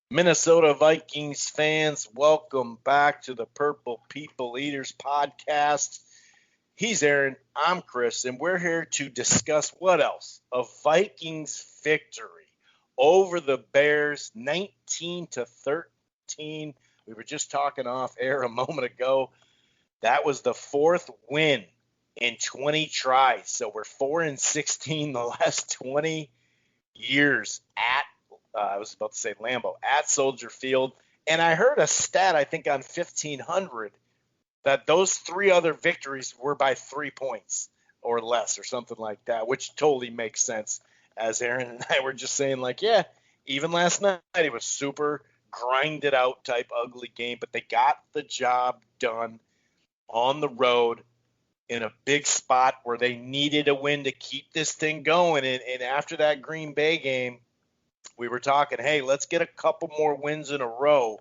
Minnesota Vikings fans, welcome back to the Purple People Eaters podcast. He's Aaron, I'm Chris, and we're here to discuss what else? A Vikings victory over the Bears, 19-13. We were just talking off air a moment ago. That was the fourth win in 20 tries. So we're 4-16 the last 20 years at I was about to say Lambeau, at Soldier Field. And I heard a stat, I think on 1500, that those three other victories were by 3 points or less or something like that, which totally makes sense. As Aaron and I were just saying, like, yeah, even last night it was super grinded out type ugly game, but they got the job done on the road in a big spot where they needed a win to keep this thing going. And after that Green Bay game, we were talking, hey, let's get a couple more wins in a row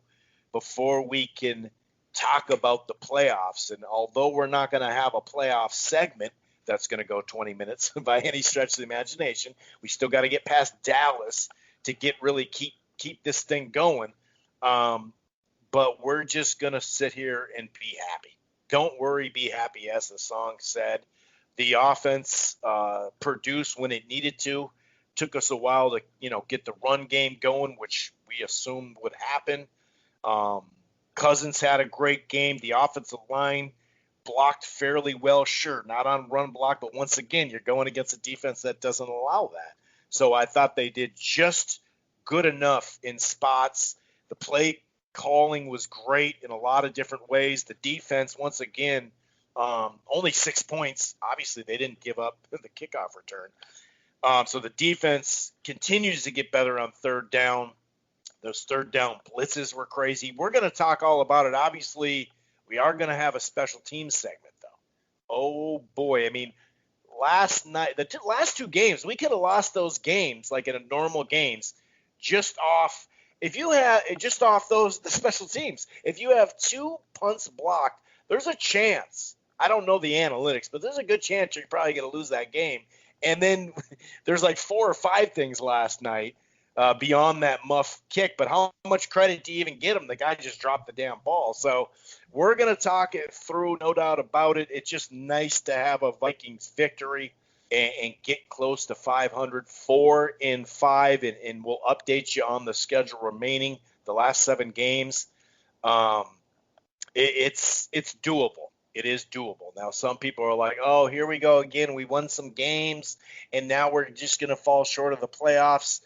before we can talk about the playoffs. And although we're not going to have a playoff segment that's going to go 20 minutes by any stretch of the imagination, we still got to get past Dallas to keep this thing going. But we're just going to sit here and be happy. Don't worry, be happy, as the song said. The offense produced when it needed to. Took us a while to, get the run game going, which we assumed would happen. Cousins had a great game. The offensive line blocked fairly well. Sure, not on run block, but once again, you're going against a defense that doesn't allow that. So I thought they did just good enough in spots. The play calling was great in a lot of different ways. The defense, once again, only 6 points. Obviously, they didn't give up the kickoff return. So the defense continues to get better on third down. Those third down blitzes were crazy. We're going to talk all about it. Obviously, we are going to have a special teams segment, though. Oh, boy. I mean, last night, last two games, we could have lost those games like in a normal games just off the special teams. If you have two punts blocked, there's a chance. I don't know the analytics, but there's a good chance you're probably going to lose that game. And then there's like 4 or 5 things last night beyond that muff kick. But how much credit do you even get him? The guy just dropped the damn ball. So we're going to talk it through, no doubt about it. It's just nice to have a Vikings victory and get close to 500, 4-5, and we'll update you on the schedule remaining, the last 7 games. It's doable. It is doable. Now, some people are like, oh, here we go again. We won some games, and now we're just going to fall short of the playoffs.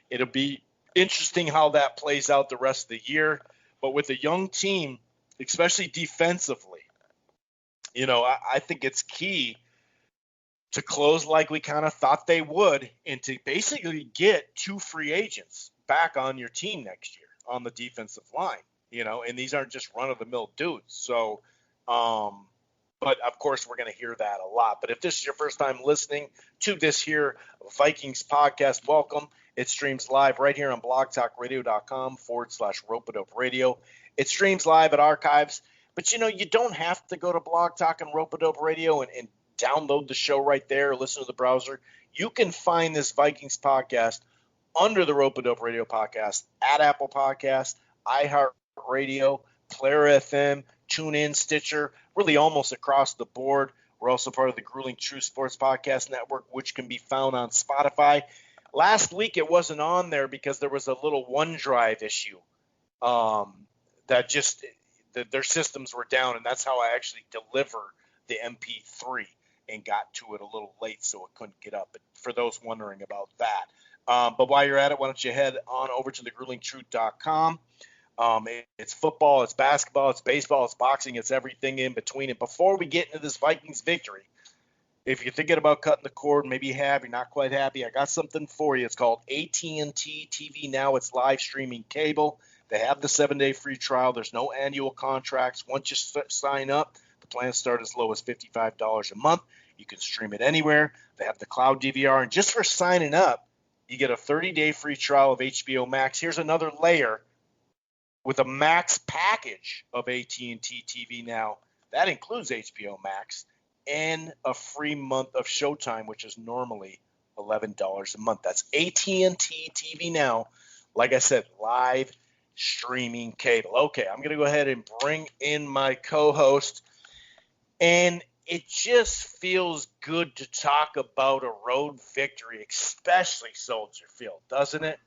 It'll be interesting how that plays out the rest of the year. But with a young team, especially defensively, I think it's key to close like we kind of thought they would and to basically get 2 free agents back on your team next year on the defensive line, and these aren't just run-of-the-mill dudes. So, but of course, we're going to hear that a lot. But if this is your first time listening to this here Vikings podcast, welcome. It streams live right here on blogtalkradio.com/Rope-A-Dope Radio. It streams live at archives. But, you don't have to go to Blog Talk and Rope-A-Dope Radio and download the show right there or listen to the browser. You can find this Vikings podcast under the Rope-A-Dope Radio podcast at Apple Podcast, iHeartRadio, Player FM, TuneIn, Stitcher, really almost across the board. We're also part of the Grueling True Sports Podcast Network, which can be found on Spotify. Last week it wasn't on there because there was a little OneDrive issue that their systems were down, and that's how I actually deliver the MP3 and got to it a little late, so it couldn't get up. But for those wondering about that. But while you're at it, why don't you head on over to thegruelingtruth.com. It's football, it's basketball, it's baseball, it's boxing, it's everything in between. And before we get into this Vikings victory, if you're thinking about cutting the cord, maybe you're not quite happy, I got something for you. It's called AT&T TV Now. It's live streaming cable. They have the 7-day free trial. There's no annual contracts. Once you sign up, the plans start as low as $55 a month. You can stream it anywhere. They have the cloud DVR. And just for signing up, you get a 30-day free trial of HBO Max. Here's another layer. With a max package of AT&T TV Now, that includes HBO Max and a free month of Showtime, which is normally $11 a month. That's AT&T TV Now. Like I said, live streaming cable. Okay, I'm going to go ahead and bring in my co-host. And it just feels good to talk about a road victory, especially Soldier Field, doesn't it?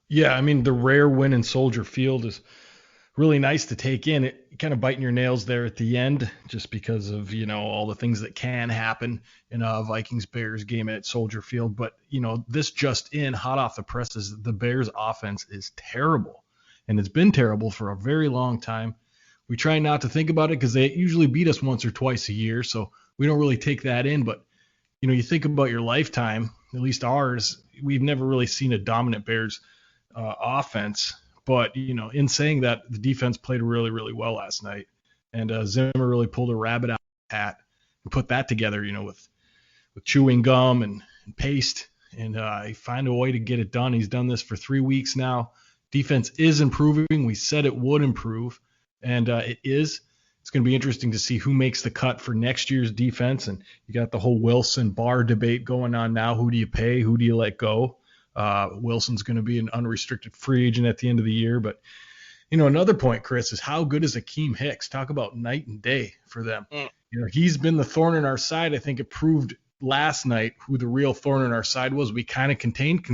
Yeah, I mean, the rare win in Soldier Field is really nice to take in. It kind of biting your nails there at the end, just because of all the things that can happen in a Vikings Bears game at Soldier Field. But this just in, hot off the presses, the Bears offense is terrible, and it's been terrible for a very long time. We try not to think about it because they usually beat us once or twice a year, so we don't really take that in. But you think about your lifetime, at least ours, we've never really seen a dominant Bears offense. But in saying that, the defense played really, really well last night, and Zimmer really pulled a rabbit out of the hat and put that together. With chewing gum and paste, and he find a way to get it done. He's done this for 3 weeks now. Defense is improving. We said it would improve, and it is. It's going to be interesting to see who makes the cut for next year's defense. And you got the whole Wilson Barr debate going on now. Who do you pay? Who do you let go? Wilson's going to be an unrestricted free agent at the end of the year. But, another point, Chris, is how good is Akeem Hicks? Talk about night and day for them. He's been the thorn in our side. I think it proved last night who the real thorn in our side was. We kind of contained,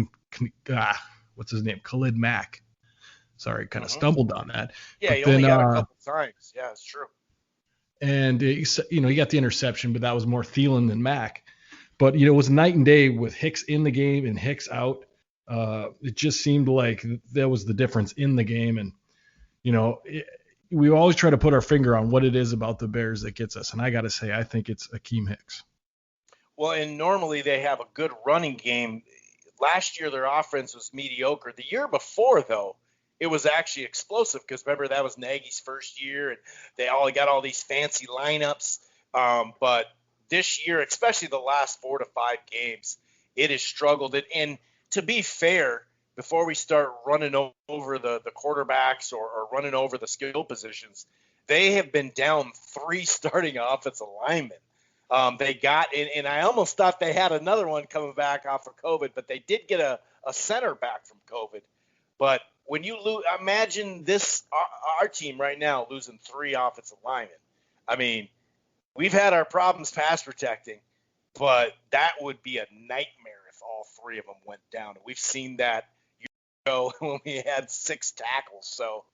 what's his name? Khalid Mack. Sorry, kind of stumbled on that. Yeah, but he only got a couple times. Yeah, it's true. And, he got the interception, but that was more Thielen than Mack. But, it was night and day with Hicks in the game and Hicks out. It just seemed like that was the difference in the game. And, we always try to put our finger on what it is about the Bears that gets us. And I got to say, I think it's Akeem Hicks. Well, and normally they have a good running game. Last year, their offense was mediocre. The year before, though, it was actually explosive because, remember, that was Nagy's first year, and they all got all these fancy lineups. But this year, especially the last 4 to 5 games, it has struggled. And to be fair, before we start running over the quarterbacks or running over the skill positions, they have been down 3 starting offensive linemen. They got – and I almost thought they had another one coming back off of COVID, but they did get a center back from COVID. But when you lose – imagine this our team right now losing 3 offensive linemen. I mean, we've had our problems pass protecting, but that would be a nightmare if all 3 of them went down. And we've seen that when we had 6 tackles. So,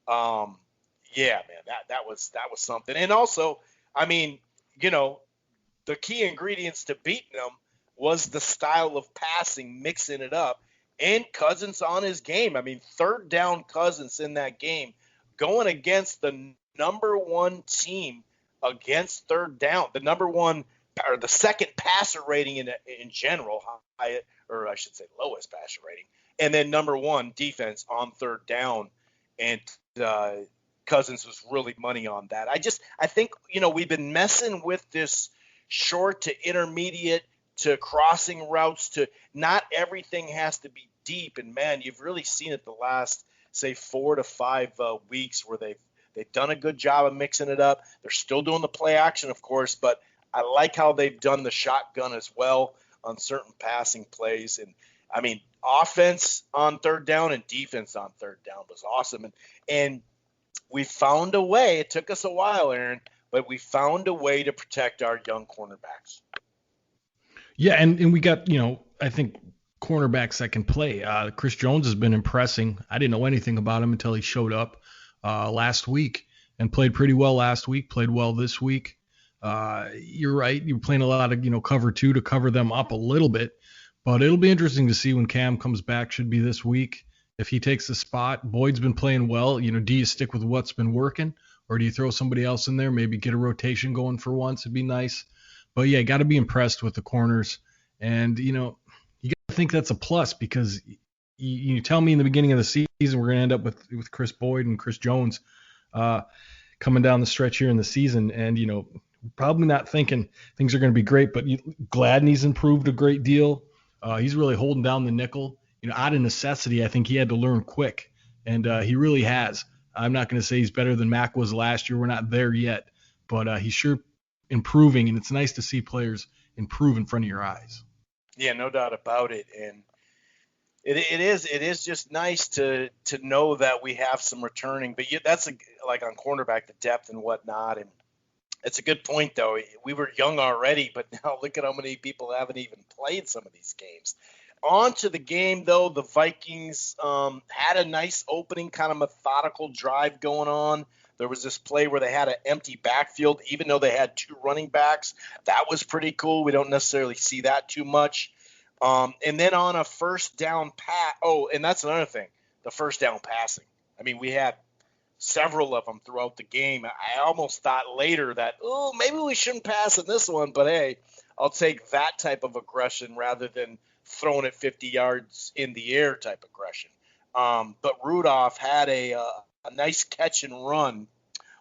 yeah, man, that was something. And also, I mean, the key ingredients to beating them was the style of passing, mixing it up, and Cousins on his game. I mean, 3rd down Cousins in that game going against the number 1 team against 3rd down, the number 1 or the 2nd passer rating in general, or I should say lowest passer rating, and then number 1 defense on 3rd down, and Cousins was really money on that. I think we've been messing with this short to intermediate to crossing routes to not everything has to be deep. And man, you've really seen it the last, say, 4 to 5 weeks where they've done a good job of mixing it up. They're still doing the play action, of course, but I like how they've done the shotgun as well on certain passing plays. And I mean, offense on 3rd down and defense on 3rd down was awesome. And we found a way. It took us a while, Aaron, but we found a way to protect our young cornerbacks. Yeah, and we got, I think cornerbacks that can play. Chris Jones has been impressing. I didn't know anything about him until he showed up last week and played pretty well last week, played well this week. You're right. You're playing a lot of, cover 2 to cover them up a little bit. But it'll be interesting to see when Cam comes back, should be this week. If he takes the spot, Boyd's been playing well. Do you stick with what's been working? Or do you throw somebody else in there, maybe get a rotation going for once? It'd be nice. But, yeah, got to be impressed with the corners. And, you got to think that's a plus because you tell me in the beginning of the season we're going to end up with Chris Boyd and Chris Jones coming down the stretch here in the season. And, probably not thinking things are going to be great. But Gladney's improved a great deal. He's really holding down the nickel. Out of necessity, I think he had to learn quick. And he really has. I'm not going to say he's better than Mac was last year. We're not there yet, but he's sure improving, and it's nice to see players improve in front of your eyes. Yeah, no doubt about it. And It is just nice to know that we have some returning, but that's like on cornerback, the depth and whatnot. And it's a good point, though. We were young already, but now look at how many people haven't even played some of these games. On to the game, though, the Vikings had a nice opening, kind of methodical drive going on. There was this play where they had an empty backfield, even though they had two running backs. That was pretty cool. We don't necessarily see that too much. And then on a first down pass. Oh, and that's another thing, the first down passing. I mean, we had several of them throughout the game. I almost thought later that, oh, maybe we shouldn't pass in this one, but hey, I'll take that type of aggression rather than throwing it 50 yards in the air type aggression. But Rudolph had a nice catch and run.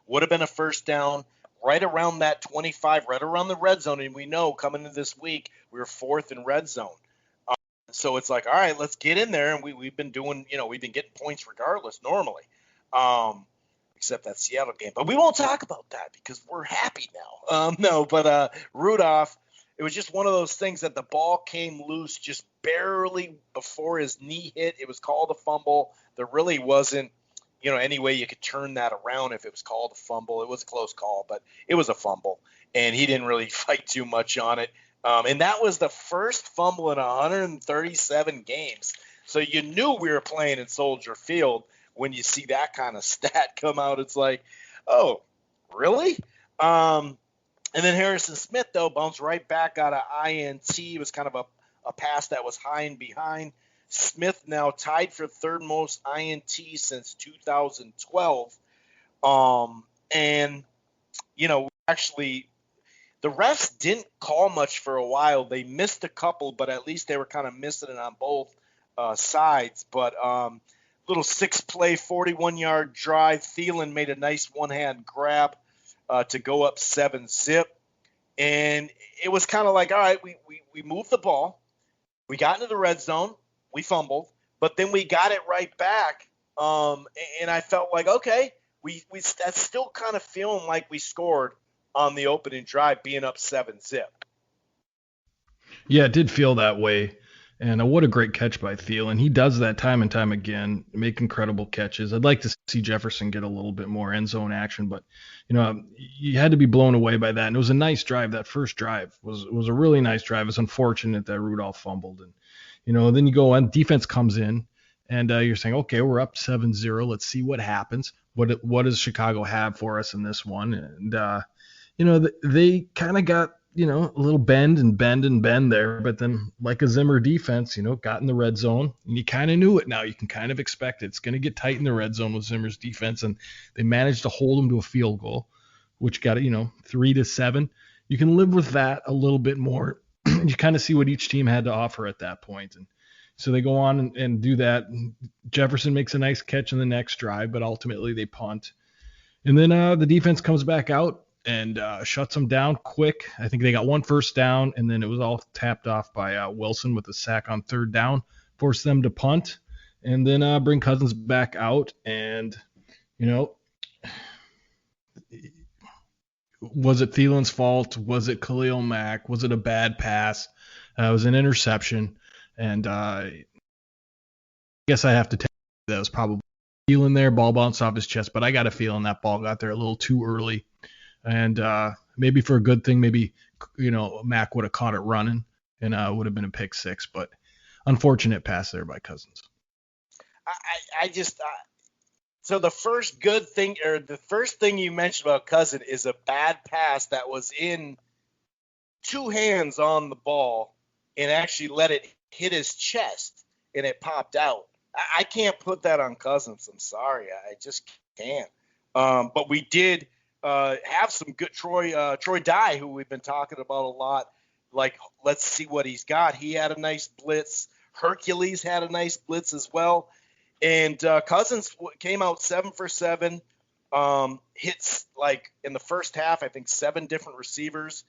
Would have been a first down right around that 25, right around the red zone. And we know coming into this week, we were fourth in red zone. So it's like, all right, let's get in there. And we've been doing, we've been getting points regardless normally, except that Seattle game. But we won't talk about that because we're happy now. No, but Rudolph, it was just one of those things that the ball came loose just barely before his knee hit. It was called a fumble. There really wasn't, any way you could turn that around if it was called a fumble. It was a close call, but it was a fumble. And he didn't really fight too much on it. And that was the first fumble in 137 games. So you knew we were playing in Soldier Field when you see that kind of stat come out. It's like, oh, really? And then Harrison Smith, though, bounced right back out of INT. It was kind of a pass that was high and behind. Smith now tied for third most INT since 2012. And, actually – the refs didn't call much for a while. They missed a couple, but at least they were kind of missing it on both sides. But little six-play, 41-yard drive. Thielen made a nice one-hand grab to go up 7-zip. And it was kind of like, all right, we moved the ball. We got into the red zone. We fumbled. But then we got it right back. And I felt like, okay, that's still kind of feeling like we scored on the opening drive, being up 7-zip. Yeah, it did feel that way. And what a great catch by Thielen. He does that time and time again, make incredible catches. I'd like to see Jefferson get a little bit more end zone action, but you had to be blown away by that. And it was a nice drive. That first drive was a really nice drive. It's unfortunate that Rudolph fumbled. And then you go on, defense comes in, and you're saying, okay, we're up 7-0. Let's see what happens. What does Chicago have for us in this one? And they kind of got, a little bend there, but then like a Zimmer defense, got in the red zone, and you kind of knew it now. You can kind of expect it. It's going to get tight in the red zone with Zimmer's defense, and they managed to hold them to a field goal, which got it, 3-7. You can live with that a little bit more. You kind of see what each team had to offer at that point. And so they go on and do that. Jefferson makes a nice catch in the next drive, but ultimately they punt. And then the defense comes back out and shuts them down quick. I think they got one first down, and then it was all tapped off by Wilson with a sack on third down, forced them to punt, and then bring Cousins back out. And, was it Thielen's fault? Was it Khalil Mack? Was it a bad pass? It was an interception. And I guess I have to tell you that was probably Thielen there. Ball bounced off his chest, but I got a feeling that ball got there a little too early. And maybe for a good thing, maybe, Mack would have caught it running and would have been a pick six. But unfortunate pass there by Cousins. So the first good thing, or the first thing you mentioned about Cousins is a bad pass that was in two hands on the ball and actually let it hit his chest and it popped out. I can't put that on Cousins. I'm sorry. I just can't. But we did have some good Troy Dye, who we've been talking about a lot. Like, let's see what he's got. He had a nice blitz. Hercules had a nice blitz as well. And Cousins came out 7 for 7, hits like in the first half, I think 7 different receivers.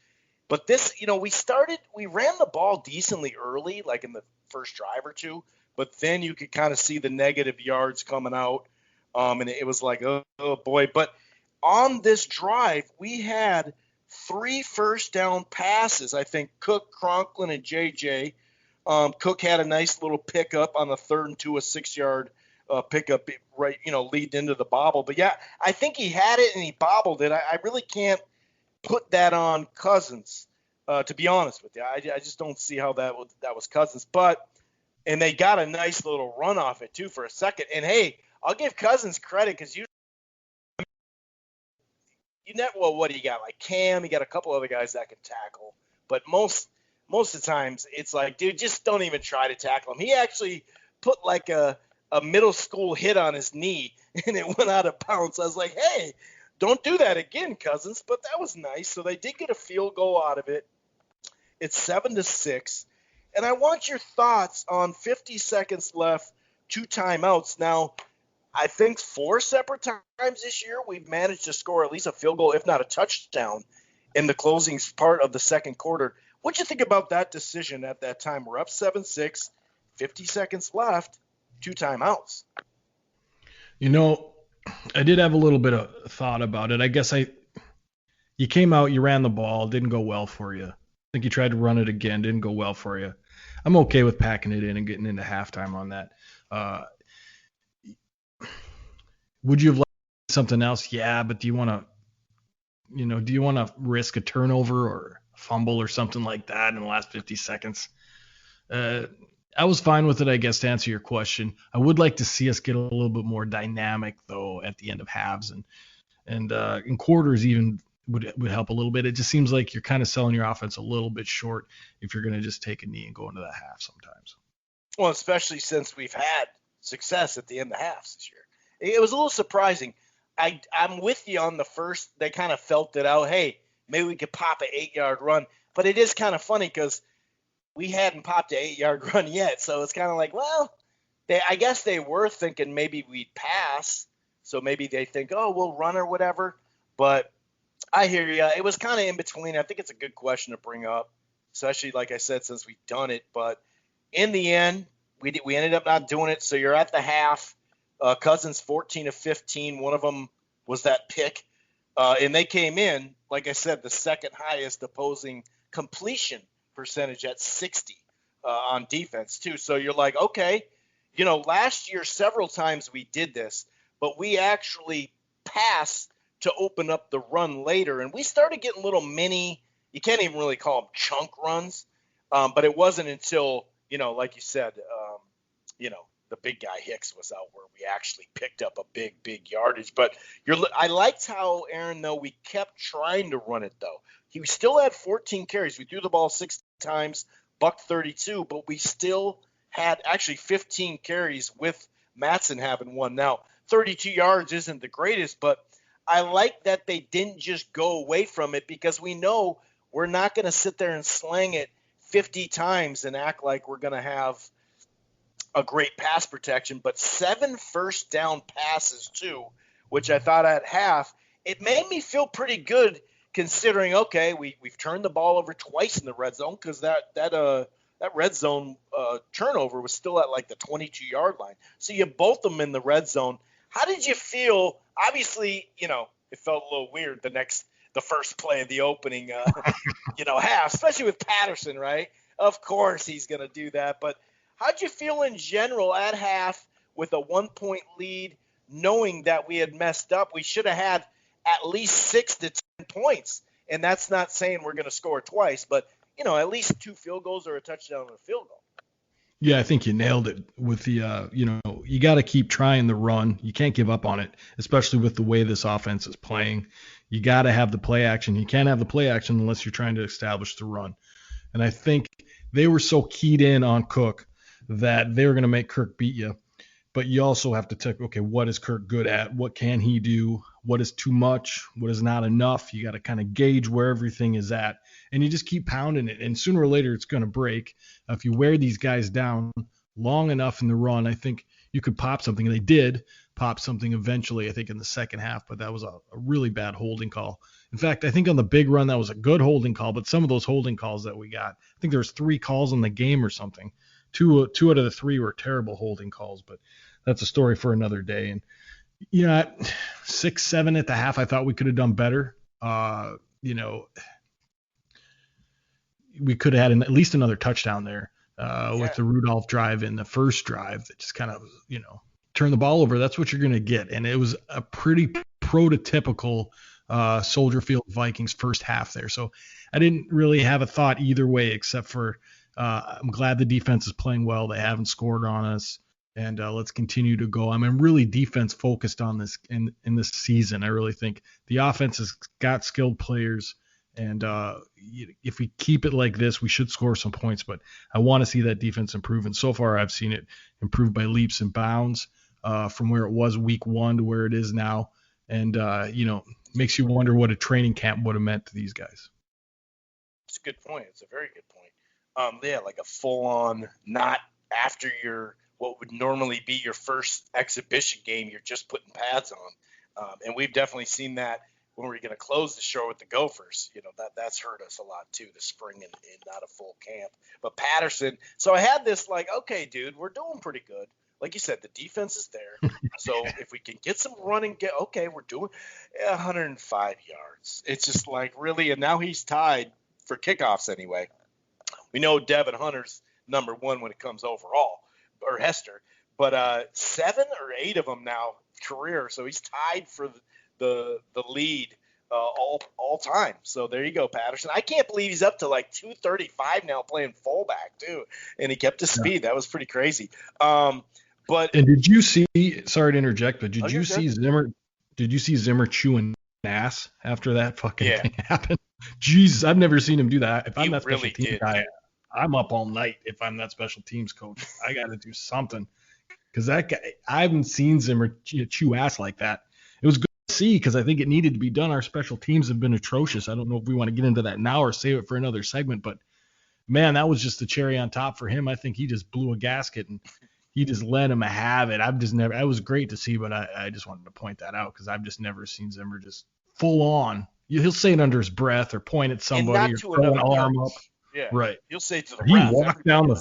But this, we ran the ball decently early, like in the first drive or two, but then you could kind of see the negative yards coming out. And it was like, oh boy. But on this drive, we had 3 first down passes. I think Cook, Conklin, and JJ. Cook had a nice little pickup on the 3rd and 2, a 6-yard pickup, right, leading into the bobble. But yeah, I think he had it and he bobbled it. I really can't put that on Cousins, to be honest with you. I just don't see how that was Cousins. And they got a nice little run off it too for a second. And hey, I'll give Cousins credit because well, what do you got? Like Cam, you got a couple other guys that can tackle, but most of the times it's like, dude, just don't even try to tackle him. He actually put like a middle school hit on his knee and it went out of bounds. I was like, hey, don't do that again, Cousins. But that was nice. So they did get a field goal out of it. It's 7-6. And I want your thoughts on 50 seconds left, 2 timeouts. Now, I think 4 separate times this year we've managed to score at least a field goal, if not a touchdown, in the closing part of the second quarter. What'd you think about that decision at that time? We're up 7-6, 50 seconds left, 2 timeouts. I did have a little bit of thought about it. I guess you came out, you ran the ball, didn't go well for you. I think you tried to run it again, didn't go well for you. I'm okay with packing it in and getting into halftime on that. Would you have liked something else? Yeah, but do you want to risk a turnover or a fumble or something like that in the last 50 seconds? I was fine with it, I guess, to answer your question. I would like to see us get a little bit more dynamic, though, at the end of halves and in quarters even would help a little bit. It just seems like you're kind of selling your offense a little bit short if you're going to just take a knee and go into that half sometimes. Well, especially since we've had success at the end of halves this year. It was a little surprising. I'm with you on the first. They kind of felt it out. Hey, maybe we could pop an 8-yard run. But it is kind of funny because we hadn't popped an 8-yard run yet. So it's kind of like, well, I guess they were thinking maybe we'd pass. So maybe they think, oh, we'll run or whatever. But I hear you. It was kind of in between. I think it's a good question to bring up, especially, like I said, since we've done it. But in the end, we ended up not doing it. So you're at the half. Cousins 14 of 15. One of them was that pick. And they came in, like I said, the second highest opposing completion percentage at 60 on defense, too. So you're like, okay, last year several times we did this, but we actually passed to open up the run later. And we started getting little mini, you can't even really call them chunk runs, but it wasn't until, like you said, the big guy Hicks was out where we actually picked up a big yardage. But I liked how, Aaron, though, we kept trying to run it, though. He still had 14 carries. We threw the ball 6 times, buck 32, but we still had actually 15 carries with Matson having one. Now, 32 yards isn't the greatest, but I like that they didn't just go away from it because we know we're not going to sit there and slang it 50 times and act like we're going to have a great pass protection, but 7 first down passes too, which I thought at half, it made me feel pretty good considering, okay, we've turned the ball over twice in the red zone because that red zone turnover was still at like the 22-yard line. So you both them in the red zone. How did you feel? Obviously, it felt a little weird the first play of the opening, half, especially with Patterson, right? Of course he's going to do that, but how'd you feel in general at half with a 1-point lead, knowing that we had messed up? We should have had at least 6 to 10 points, and that's not saying we're going to score twice, but, at least 2 field goals or a touchdown and a field goal. Yeah, I think you nailed it with the, you got to keep trying the run. You can't give up on it, especially with the way this offense is playing. You got to have the play action. You can't have the play action unless you're trying to establish the run. And I think they were so keyed in on Cook that they were going to make Kirk beat you. But you also have to take, okay, what is Kirk good at? What can he do? What is too much? What is not enough? You got to kind of gauge where everything is at. And you just keep pounding it. And sooner or later, it's going to break. If you wear these guys down long enough in the run, I think you could pop something. And they did pop something eventually, I think, in the second half. But that was a really bad holding call. In fact, I think on the big run, that was a good holding call. But some of those holding calls that we got, I think there was 3 calls in the game or something. Two out of the 3 were terrible holding calls, but that's a story for another day. And, at 6-7 at the half, I thought we could have done better. We could have had at least another touchdown there. with the Rudolph drive in the first drive that just kind of, turn the ball over. That's what you're going to get. And it was a pretty prototypical Soldier Field Vikings first half there. So I didn't really have a thought either way, except for I'm glad the defense is playing well. They haven't scored on us. And let's continue to go. I'm really defense focused on this in this season. I really think the offense has got skilled players. And if we keep it like this, we should score some points. But I want to see that defense improve. And so far, I've seen it improve by leaps and bounds from where it was week 1 to where it is now. And, makes you wonder what a training camp would have meant to these guys. It's a good point. It's a very good point. Like a full-on, not after what would normally be your first exhibition game, you're just putting pads on. And we've definitely seen that when we're going to close the show with the Gophers. That's hurt us a lot too, the spring and not a full camp. But Patterson, so I had this okay, dude, we're doing pretty good. Like you said, the defense is there. So if we can get some running, we're doing 105 yards. It's just really, and now he's tied for kickoffs anyway. We know Devin Hunter's number 1 when it comes overall, or Hester, but 7 or 8 of them now career. So he's tied for the lead all time. So there you go, Patterson. I can't believe he's up to 235 now playing fullback too, and he kept his speed. That was pretty crazy. And did you see? Sorry to interject, but did you see Zimmer? Did you see Zimmer chewing ass after that fucking thing happened? Jesus, I've never seen him do that. If I'm that special teams guy, I'm up all night. If I'm that special teams coach, I got to do something because that guy. I haven't seen Zimmer chew ass like that. It was good to see because I think it needed to be done. Our special teams have been atrocious. I don't know if we want to get into that now or save it for another segment, but man, that was just the cherry on top for him. I think he just blew a gasket and he just let him have it. It was great to see, but I just wanted to point that out because I've just never seen Zimmer just full on. He'll say it under his breath or point at somebody or throw an arm up. Yeah. Right. He'll say to the He ref. walked down the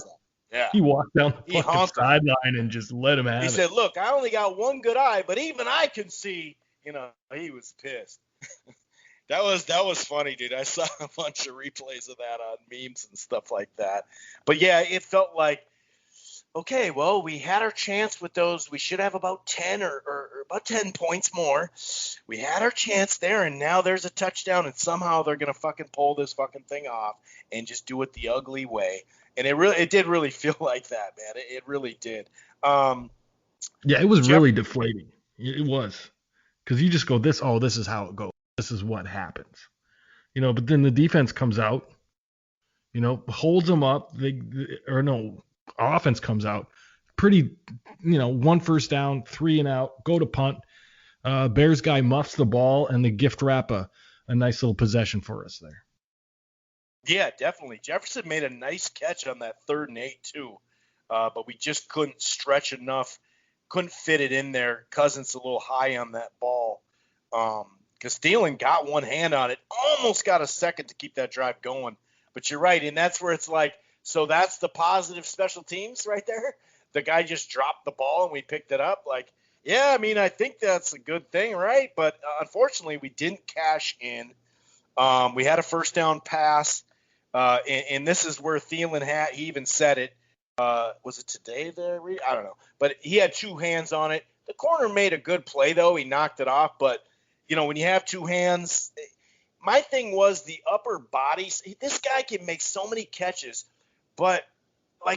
fucking sideline and just let him have it. He said, "Look, I only got one good eye, but even I can see." He was pissed. That was funny, dude. I saw a bunch of replays of that on memes and stuff like that. But yeah, it felt like, okay, well, we had our chance with those. We should have about 10 or about 10 points more. We had our chance there, and now there's a touchdown, and somehow they're going to fucking pull this fucking thing off and just do it the ugly way. And it did really feel like that, man. It really did. Yeah, it was really deflating. It was. Because you just go, this is how it goes. This is what happens. But then the defense comes out, holds them up. Offense comes out pretty, 1 first down, 3 and out, go to punt. Bears guy muffs the ball and they gift wrap a nice little possession for us there. Yeah, definitely. Jefferson made a nice catch on that 3rd and 8 too, but we just couldn't stretch enough, couldn't fit it in there. Cousins a little high on that ball. Because Thielen got one hand on it, almost got a second to keep that drive going. But you're right, and that's where it's so that's the positive special teams right there. The guy just dropped the ball and we picked it up. Yeah, I think that's a good thing, right? But unfortunately, we didn't cash in. We had a first down pass, and this is where Thielen he even said it. Was it today there? I don't know. But he had 2 hands on it. The corner made a good play, though. He knocked it off. But, when you have 2 hands, my thing was the upper body. This guy can make so many catches, but,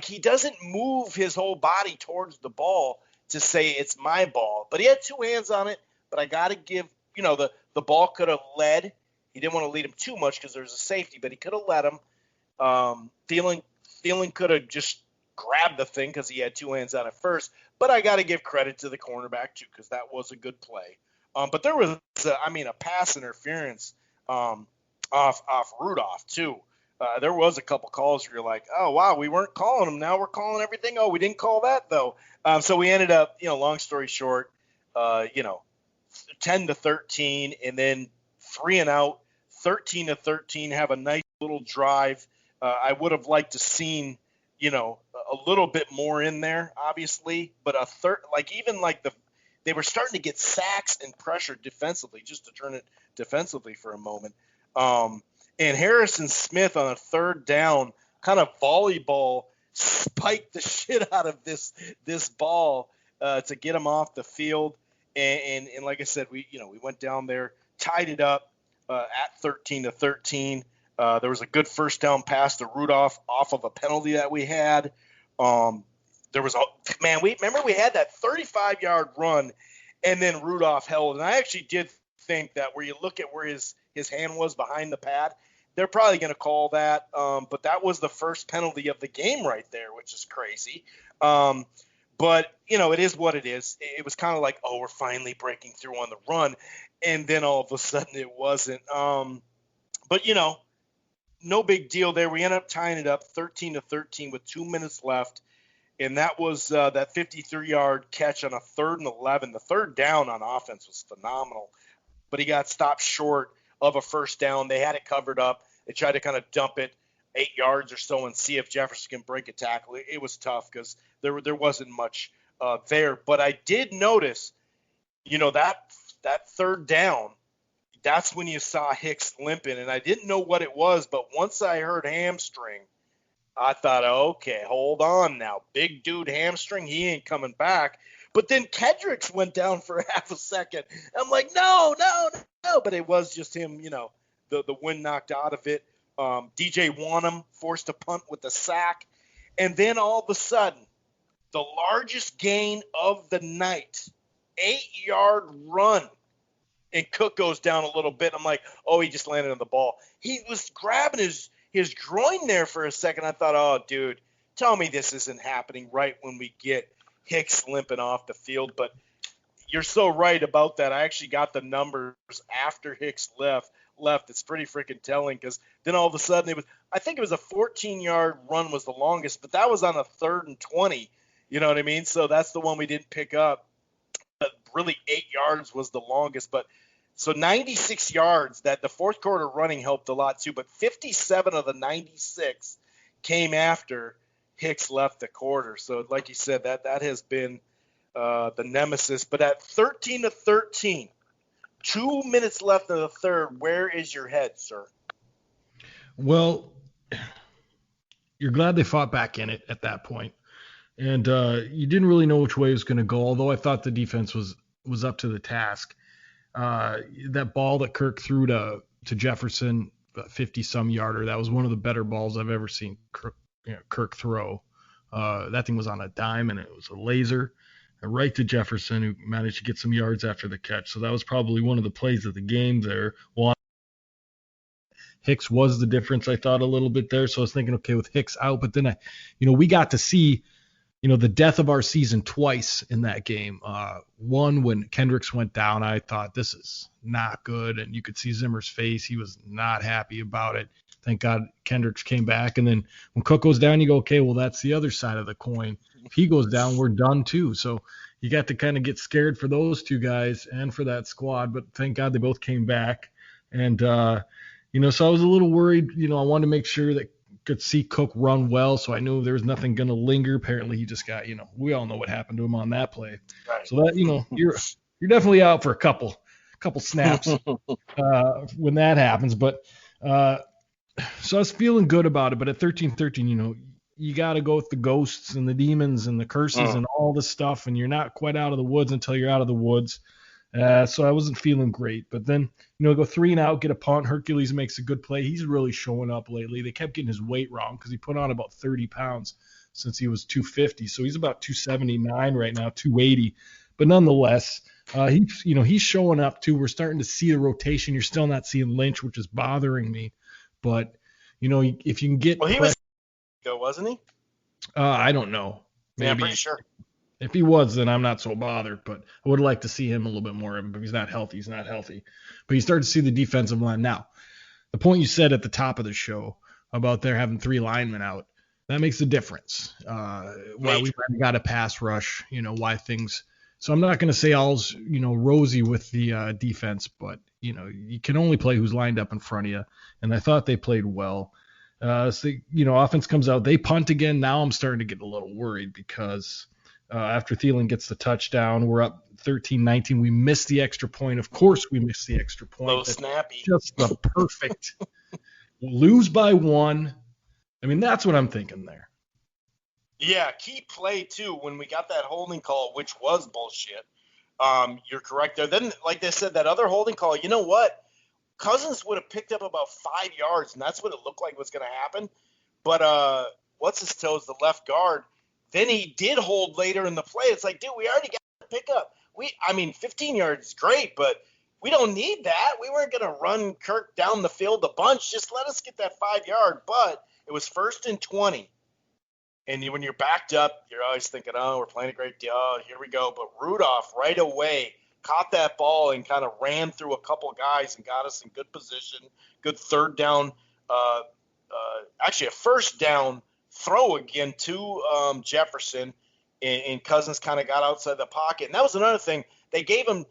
he doesn't move his whole body towards the ball to say it's my ball. But he had 2 hands on it. But I got to give, the ball could have led. He didn't want to lead him too much because there's a safety, but he could have let him. Thielen could have just grabbed the thing because he had 2 hands on it first. But I got to give credit to the cornerback, too, because that was a good play. But there was, a pass interference off Rudolph, too. There was a couple calls where you're like, oh, wow, we weren't calling them. Now we're calling everything. Oh, we didn't call that, though. So we ended up, long story short, 10-13, and then 3 and out, 13-13, have a nice little drive. I would have liked to seen, a little bit more in there, obviously, but they were starting to get sacks and pressure defensively, just to turn it defensively for a moment. And Harrison Smith on a 3rd down kind of volleyball spiked the shit out of this ball to get him off the field. And like I said, we went down there, tied it up at 13-13. There was a good first down pass to Rudolph off of a penalty that we had. There was we had that 35-yard run, and then Rudolph held. And I actually did think that where you look at where his hand was behind the pad, they're probably going to call that. But that was the first penalty of the game right there, which is crazy. But, it is what it is. It was kind of like, oh, we're finally breaking through on the run. And then all of a sudden it wasn't. But, no big deal there. We ended up tying it up 13-13 with 2 minutes left. And that was that 53-yard catch on a 3rd and 11. The third down on offense was phenomenal. But he got stopped short of a first down. They had it covered up. They tried to kind of dump it 8 yards or so and see if Jefferson can break a tackle. It was tough because there wasn't much there. But I did notice, that third down, that's when you saw Hicks limping. And I didn't know what it was, but once I heard hamstring, I thought, okay, hold on now. Big dude hamstring, he ain't coming back. But then Kendricks went down for half a second. I'm like, no. But it was just him, the wind knocked out of it. DJ Wanham forced a punt with a sack. And then all of a sudden, the largest gain of the night, 8-yard run. And Cook goes down a little bit. I'm like, oh, he just landed on the ball. He was grabbing his groin there for a second. I thought, oh, dude, tell me this isn't happening right when we get Hicks limping off the field. But you're so right about that. I actually got the numbers after Hicks left. It's pretty freaking telling because then all of a sudden I think it was a 14-yard run was the longest, but that was on a 3rd and 20. You know what I mean? So that's the one we didn't pick up. But really 8 yards was the longest. But so 96 yards, that the fourth quarter running helped a lot too, but 57 of the 96 came after Hicks left the quarter. So like you said, that has been the nemesis. But at 13-13, 2 minutes left in the third, where is your head, sir? Well, you're glad they fought back in it at that point. And you didn't really know which way it was going to go, although I thought the defense was up to the task. That ball that Kirk threw to Jefferson, 50-some yarder, that was one of the better balls I've ever seen Kirk throw. That thing was on a dime, and it was a laser right to Jefferson, who managed to get some yards after the catch. So that was probably one of the plays of the game there. Well, Hicks was the difference, I thought, a little bit there. So I was thinking, okay, with Hicks out. But then, we got to see, the death of our season twice in that game. One, when Kendricks went down, I thought this is not good. And you could see Zimmer's face. He was not happy about it. Thank God Kendricks came back. And then when Cook goes down, you go, okay, well, that's the other side of the coin. If he goes down, we're done too. So you got to kind of get scared for those two guys and for that squad. But thank God they both came back. And, so I was a little worried. I wanted to make sure that could see Cook run well, so I knew there was nothing going to linger. Apparently he just got, we all know what happened to him on that play. Right. So that, you're definitely out for a couple snaps when that happens. But so I was feeling good about it. But at 13-13, you got to go with the ghosts and the demons and the curses and all this stuff, and you're not quite out of the woods until you're out of the woods. So I wasn't feeling great. But then, go 3 and out, get a punt. Hercules makes a good play. He's really showing up lately. They kept getting his weight wrong because he put on about 30 pounds since he was 250. So he's about 279 right now, 280. But nonetheless, he's showing up too. We're starting to see the rotation. You're still not seeing Lynch, which is bothering me. But, if you can get – Well, he was – though, wasn't he? I don't know. Maybe. Yeah, I'm pretty sure. If he was, then I'm not so bothered, but I would like to see him a little bit more. But he's not healthy. But you start to see the defensive line. Now, the point you said at the top of the show about there having 3 linemen out, that makes a difference. Why we got a pass rush, why things. So I'm not going to say all's, rosy with the defense, but, you can only play who's lined up in front of you. And I thought they played well. So, offense comes out. They punt again. Now I'm starting to get a little worried because – after Thielen gets the touchdown, we're up 13-19. We missed the extra point. Of course we missed the extra point. Low snappy. Just the perfect. Lose by 1. I mean, that's what I'm thinking there. Yeah, key play too when we got that holding call, which was bullshit. You're correct there. Then, like they said, that other holding call. You know what? Cousins would have picked up about 5 yards, and that's what it looked like was going to happen. But what's his toes, the left guard? Then he did hold later in the play. It's like, dude, we already got the pickup. I mean, 15 yards is great, but we don't need that. We weren't going to run Kirk down the field a bunch. Just let us get that 5 yard. But it was 1st and 20. And when you're backed up, you're always thinking, oh, we're playing a great deal. Oh, here we go. But Rudolph right away caught that ball and kind of ran through a couple guys and got us in good position, good third down, actually a first down throw again to Jefferson. And Cousins kind of got outside the pocket. And that was another thing. They gave him,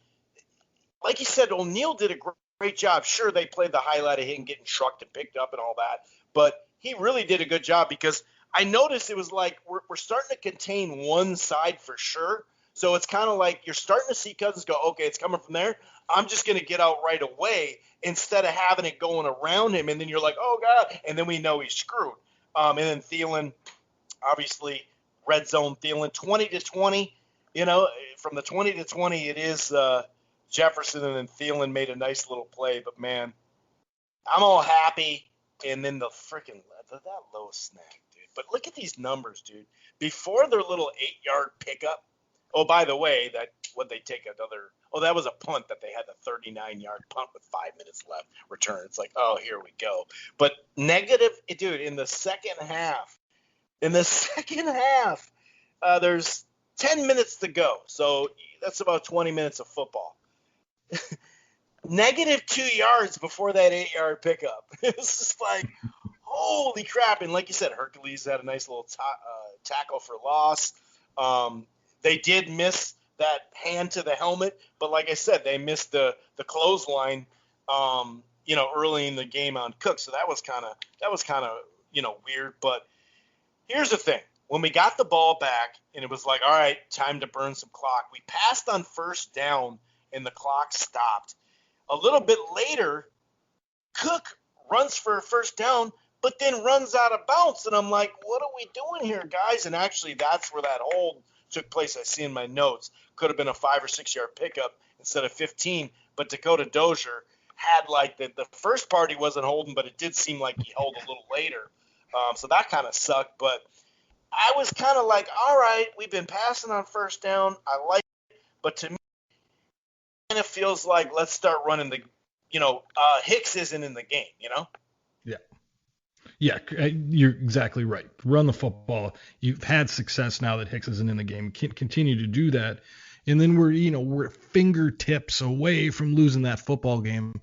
like you said, O'Neal did a great job. Sure, they played the highlight of him getting trucked and picked up and all that. But he really did a good job because I noticed it was like we're starting to contain one side for sure. So it's kind of like you're starting to see Cousins go, okay, it's coming from there. I'm just going to get out right away instead of having it going around him. And then you're like, oh, God. And then we know he's screwed. And then Thielen, obviously, red zone Thielen, 20-20. You know, from the 20-20, it is Jefferson, and then Thielen made a nice little play. But, man, I'm all happy. And then the freaking that low snag, dude. But look at these numbers, dude. Before their little 8-yard pickup. Oh, by the way, they take another. Oh, that was a punt that they had the 39-yard punt with 5 minutes left return. It's like, oh, here we go. But negative, dude. In the second half, there's 10 minutes to go. So that's about 20 minutes of football. Negative 2 yards before that 8-yard pickup. It's just like, holy crap. And like you said, Hercules had a nice little tackle for loss. They did miss that hand to the helmet, but like I said, they missed the clothesline, early in the game on Cook. So that was kind of weird. But here's the thing: when we got the ball back, and it was like, all right, time to burn some clock. We passed on first down, and the clock stopped. A little bit later, Cook runs for a first down, but then runs out of bounds. And I'm like, what are we doing here, guys? And actually, that's where that hold took place. I see in my notes. Could have been a 5 or 6 yard pickup instead of 15. But Dakota Dozier had like the first part he wasn't holding, but it did seem like he held a little later. So that kind of sucked. But I was kind of like, all right, we've been passing on first down. I like it. But to me, it kind of feels like let's start running the, Hicks isn't in the game, Yeah. Yeah, you're exactly right. Run the football. You've had success now that Hicks isn't in the game. Continue to do that. And then we're fingertips away from losing that football game,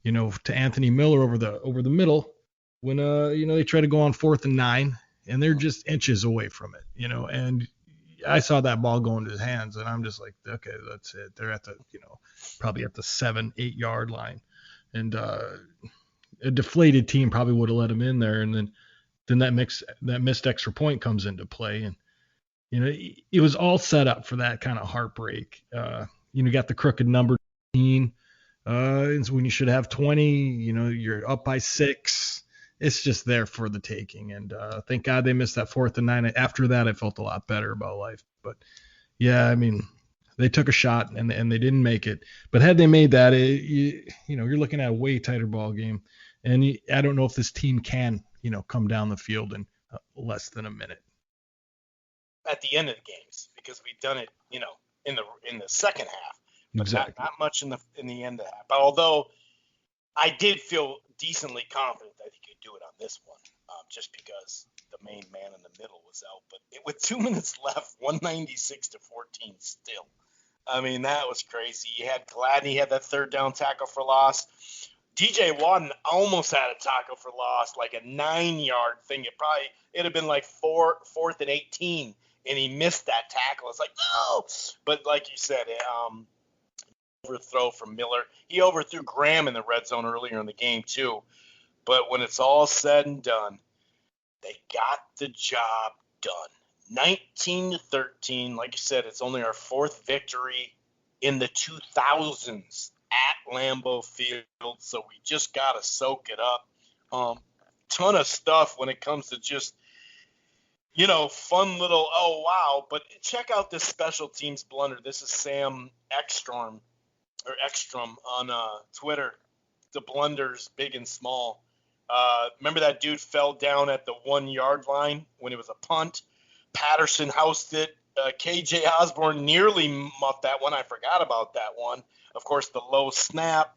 to Anthony Miller over the middle when they try to go on 4th and 9 and they're just inches away from it, and I saw that ball go into his hands and I'm just like, okay, that's it. They're at the, probably at the 7-8 yard line. And a deflated team probably would have let him in there, and then that missed extra point comes into play, and it was all set up for that kind of heartbreak. Got the crooked number 15, and so when you should have 20, you're up by 6. It's just there for the taking, and thank God they missed that 4th and 9. After that, I felt a lot better about life. But yeah, I mean, they took a shot and they didn't make it. But had they made that, you're looking at a way tighter ball game. And I don't know if this team can, come down the field in less than a minute. At the end of the games, because we've done it, in the second half, but Exactly. not much in the end of the half. But although I did feel decently confident that he could do it on this one, just because the main man in the middle was out. But with 2 minutes left, 196-14 still. I mean, that was crazy. You had Gladney had that third down tackle for loss. DJ Wadden almost had a tackle for loss, like a 9-yard thing. It'd have been like 4th and 18, and he missed that tackle. It's like, no. But like you said, overthrow from Miller. He overthrew Graham in the red zone earlier in the game too. But when it's all said and done, they got the job done. 19-13. Like you said, it's only our 4th victory in the 2000s. At Lambeau Field, so we just gotta soak it up. Ton of stuff when it comes to just fun little, oh, wow. But check out this special teams blunder. This is Sam Ekstrom on Twitter. The blunders, big and small. Remember that dude fell down at the 1 yard line when it was a punt? Patterson housed it. KJ Osborne nearly muffed that one. I forgot about that one. Of course, the low snap,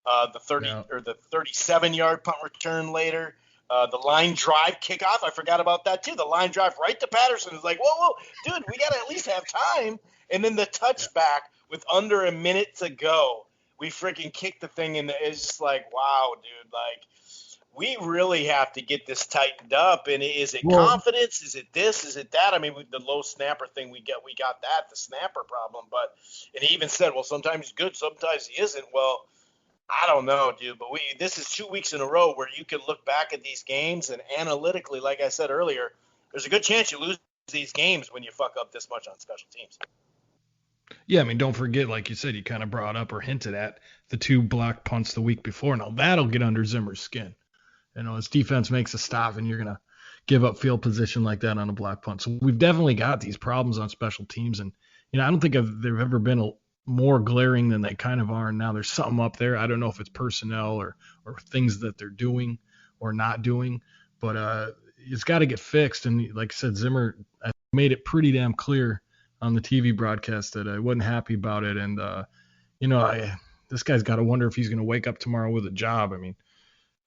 the 30 or the 37-yard punt return later. The line drive kickoff, I forgot about that too. The line drive right to Patterson is like, whoa, dude, we got to at least have time. And then the touchback with under a minute to go, we freaking kicked the thing in. It's just like, wow, dude, like we really have to get this tightened up. And is it confidence? Is it this? Is it that? I mean, with the low snapper thing, we got that, the snapper problem. But and he even said, well, sometimes he's good, sometimes he isn't. Well, I don't know, dude, but this is 2 weeks in a row where you can look back at these games and analytically, like I said earlier, there's a good chance you lose these games when you fuck up this much on special teams. Yeah, I mean, don't forget, like you said, you kind of brought up or hinted at the 2 block punts the week before. Now, that'll get under Zimmer's skin. His defense makes a stop, and you're going to give up field position like that on a block punt. So we've definitely got these problems on special teams, and, I don't think they've ever been more glaring than they kind of are. And now there's something up there. I don't know if it's personnel or things that they're doing or not doing, but it's got to get fixed. And like I said, Zimmer made it pretty damn clear on the TV broadcast that I wasn't happy about it. And, this guy's got to wonder if he's going to wake up tomorrow with a job. I mean,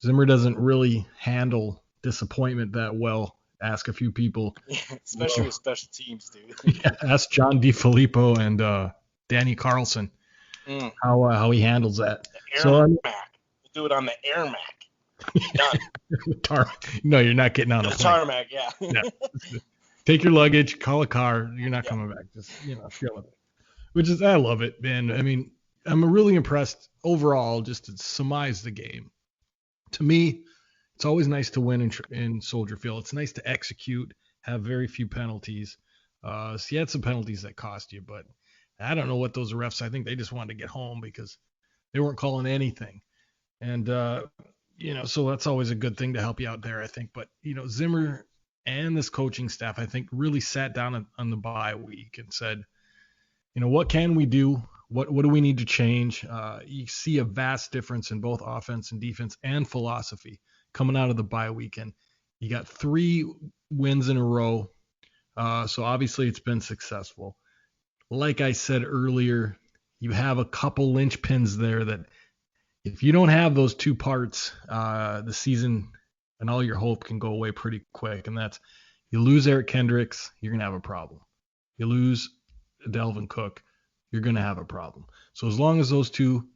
Zimmer doesn't really handle disappointment that well. Ask a few people. Yeah, especially with special teams, dude. Yeah, ask John DiFilippo and Danny Carlson how he handles that. Mac. We'll do it on the Air Mac. Done. No, you're not getting on the tarmac. Yeah. Take your luggage, call a car. You're not coming back. Just feel it. I love it, man. I mean, I'm really impressed overall. Just to surmise the game, to me, it's always nice to win in Soldier Field. It's nice to execute, have very few penalties. So you had some penalties that cost you, but I don't know what those refs. I think they just wanted to get home because they weren't calling anything. And, so that's always a good thing to help you out there, I think. But, Zimmer and this coaching staff, I think, really sat down on the bye week and said, what can we do? What do we need to change? You see a vast difference in both offense and defense and philosophy coming out of the bye weekend. You got 3 wins in a row. So obviously it's been successful. Like I said earlier, you have a couple linchpins there that if you don't have those 2 parts, the season and all your hope can go away pretty quick. And that's you lose Eric Kendricks, you're going to have a problem. You lose Delvin Cook, you're going to have a problem. So as long as those 2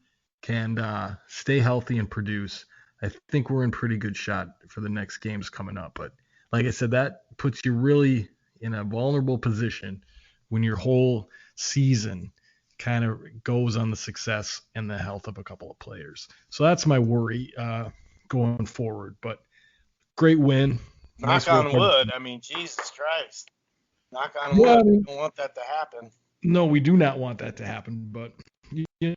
can stay healthy and produce, I think we're in pretty good shot for the next games coming up. But like I said, that puts you really in a vulnerable position when your whole season kind of goes on the success and the health of a couple of players. So that's my worry going forward. But great win. Knock on wood. I mean, Jesus Christ. Knock on wood. We don't want that to happen. No, we do not want that to happen. But, you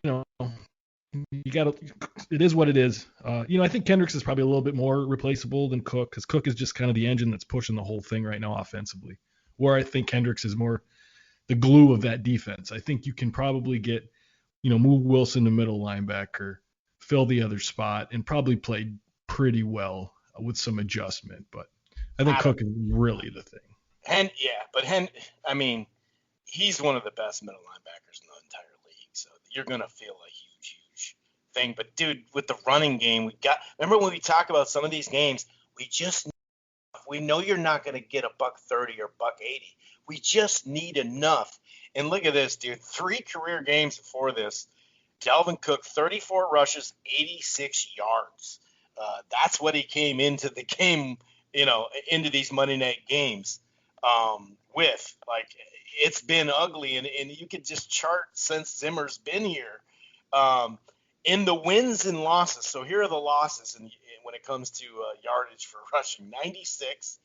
got to – it is what it is. I think Kendricks is probably a little bit more replaceable than Cook because Cook is just kind of the engine that's pushing the whole thing right now offensively, where I think Kendricks is more the glue of that defense. I think you can probably get, move Wilson to middle linebacker, fill the other spot, and probably play pretty well with some adjustment. But I think Cook is really the thing. I mean, he's one of the best middle linebackers in the entire league. So you're going to feel a huge thing. But, dude, with the running game, remember when we talk about some of these games, we know you're not going to get $130 or $180. We just need enough. And look at this, dude. 3 career games before this. Dalvin Cook, 34 rushes, 86 yards. That's what he came into the game, into these Monday night games with. Like, it's been ugly, and you could just chart since Zimmer's been here. In the wins and losses, so here are the losses when it comes to yardage for rushing: 96,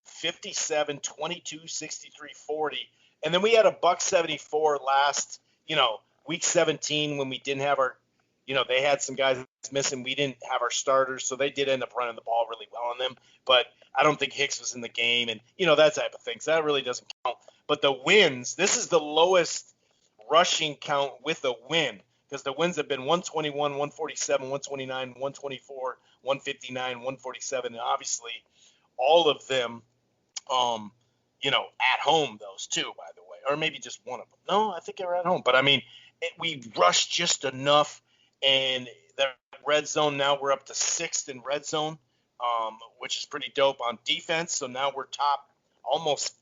57, 22, 63, 40. And then we had a $174 last, week 17 when we didn't have our They had some guys missing. We didn't have our starters, so they did end up running the ball really well on them. But I don't think Hicks was in the game, and that type of thing. So that really doesn't count. But the wins, this is the lowest rushing count with a win, because the wins have been 121, 147, 129, 124, 159, 147, and obviously all of them, at home, those two, by the way, or maybe just one of them. No, I think they were at home. But I mean, we rushed just enough, and the red zone, now we're up to 6th in red zone, which is pretty dope on defense. So now we're top almost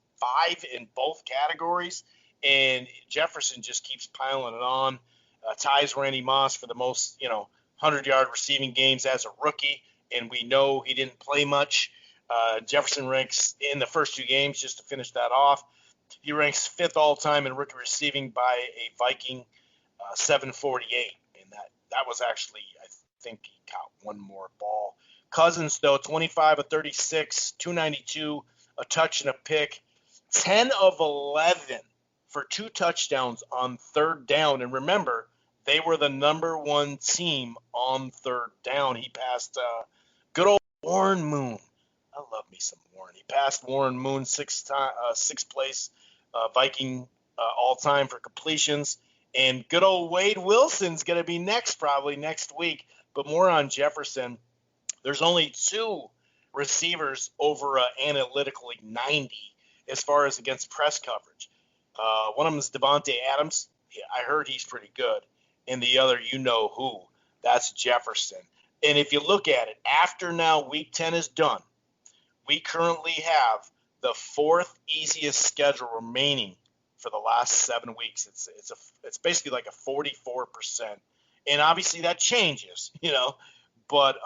5 in both categories, and Jefferson just keeps piling it on. Ties Randy Moss for the most, 100-yard receiving games as a rookie, and we know he didn't play much. Jefferson ranks in the first 2 games, just to finish that off. He ranks 5th all-time in rookie receiving by a Viking, 748, and that was actually, I think he caught one more ball. Cousins, though, 25 of 36, 292, a touch and a pick, 10 of 11 for 2 touchdowns on 3rd down. And remember, they were the number 1 team on 3rd down. He passed good old Warren Moon. I love me some Warren. He passed Warren Moon 6th place Viking all-time for completions. And good old Wade Wilson's going to be next, probably next week. But more on Jefferson. There's only 2 receivers over analytically 90 as far as against press coverage. One of them is Devontae Adams. I heard he's pretty good. And the other, who. That's Jefferson. And if you look at it, after now Week 10 is done, we currently have the 4th easiest schedule remaining for the last 7 weeks. It's basically like a 44%. And obviously that changes, but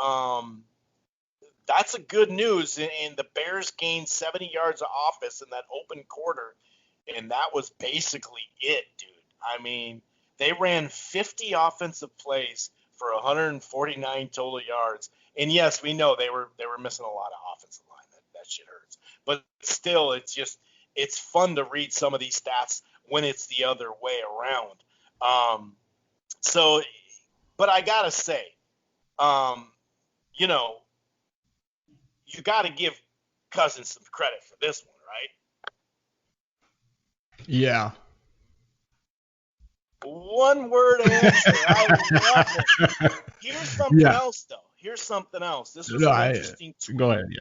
that's a good news. And the Bears gained 70 yards of offense in that open quarter, and that was basically it, dude. I mean, they ran 50 offensive plays for 149 total yards. And yes, we know they were missing a lot of offensive line. That shit hurts. But still, it's fun to read some of these stats when it's the other way around. But I gotta say, you got to give Cousins some credit for this one, right? Yeah. One word answer. I love it. Here's something else, though. Here's something else. This was an interesting tweet. Go ahead. Yeah.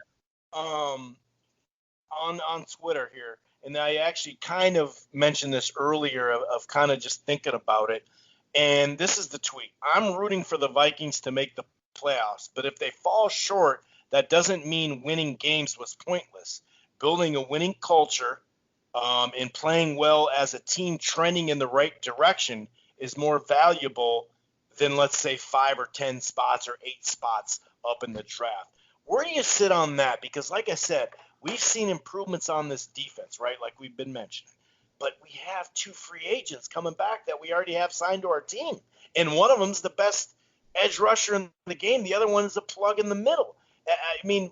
On Twitter here, and I actually kind of mentioned this earlier of kind of just thinking about it. And this is the tweet. I'm rooting for the Vikings to make the playoffs, but if they fall short, that doesn't mean winning games was pointless. Building a winning culture and playing well as a team trending in the right direction is more valuable than, let's say, 5 or 10 spots or 8 spots up in the draft. Where do you sit on that? Because like I said, we've seen improvements on this defense, right? Like we've been mentioning. But we have 2 free agents coming back that we already have signed to our team. And one of them's the best edge rusher in the game. The other one is a plug in the middle. I mean,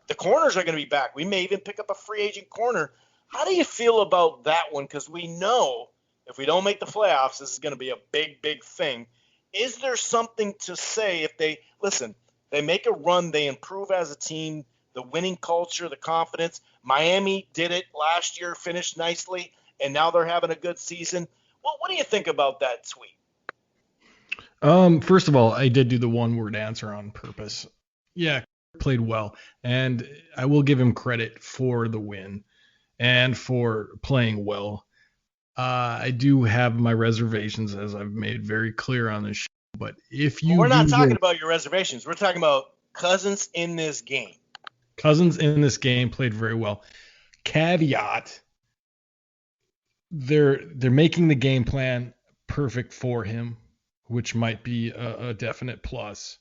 the corners are going to be back. We may even pick up a free agent corner. How do you feel about that one? Because we know if we don't make the playoffs, this is going to be a big, big thing. Is there something to say if they make a run, they improve as a team, the winning culture, the confidence? Miami did it last year, finished nicely, and now they're having a good season. Well, what do you think about that tweet? First of all, I did do the one-word answer on purpose. Yeah, played well, and I will give him credit for the win and for playing well. I do have my reservations, as I've made very clear on this show, but we're not talking about your reservations. We're talking about Cousins in this game. Cousins in this game played very well. Caveat, they're making the game plan perfect for him, which might be a definite plus.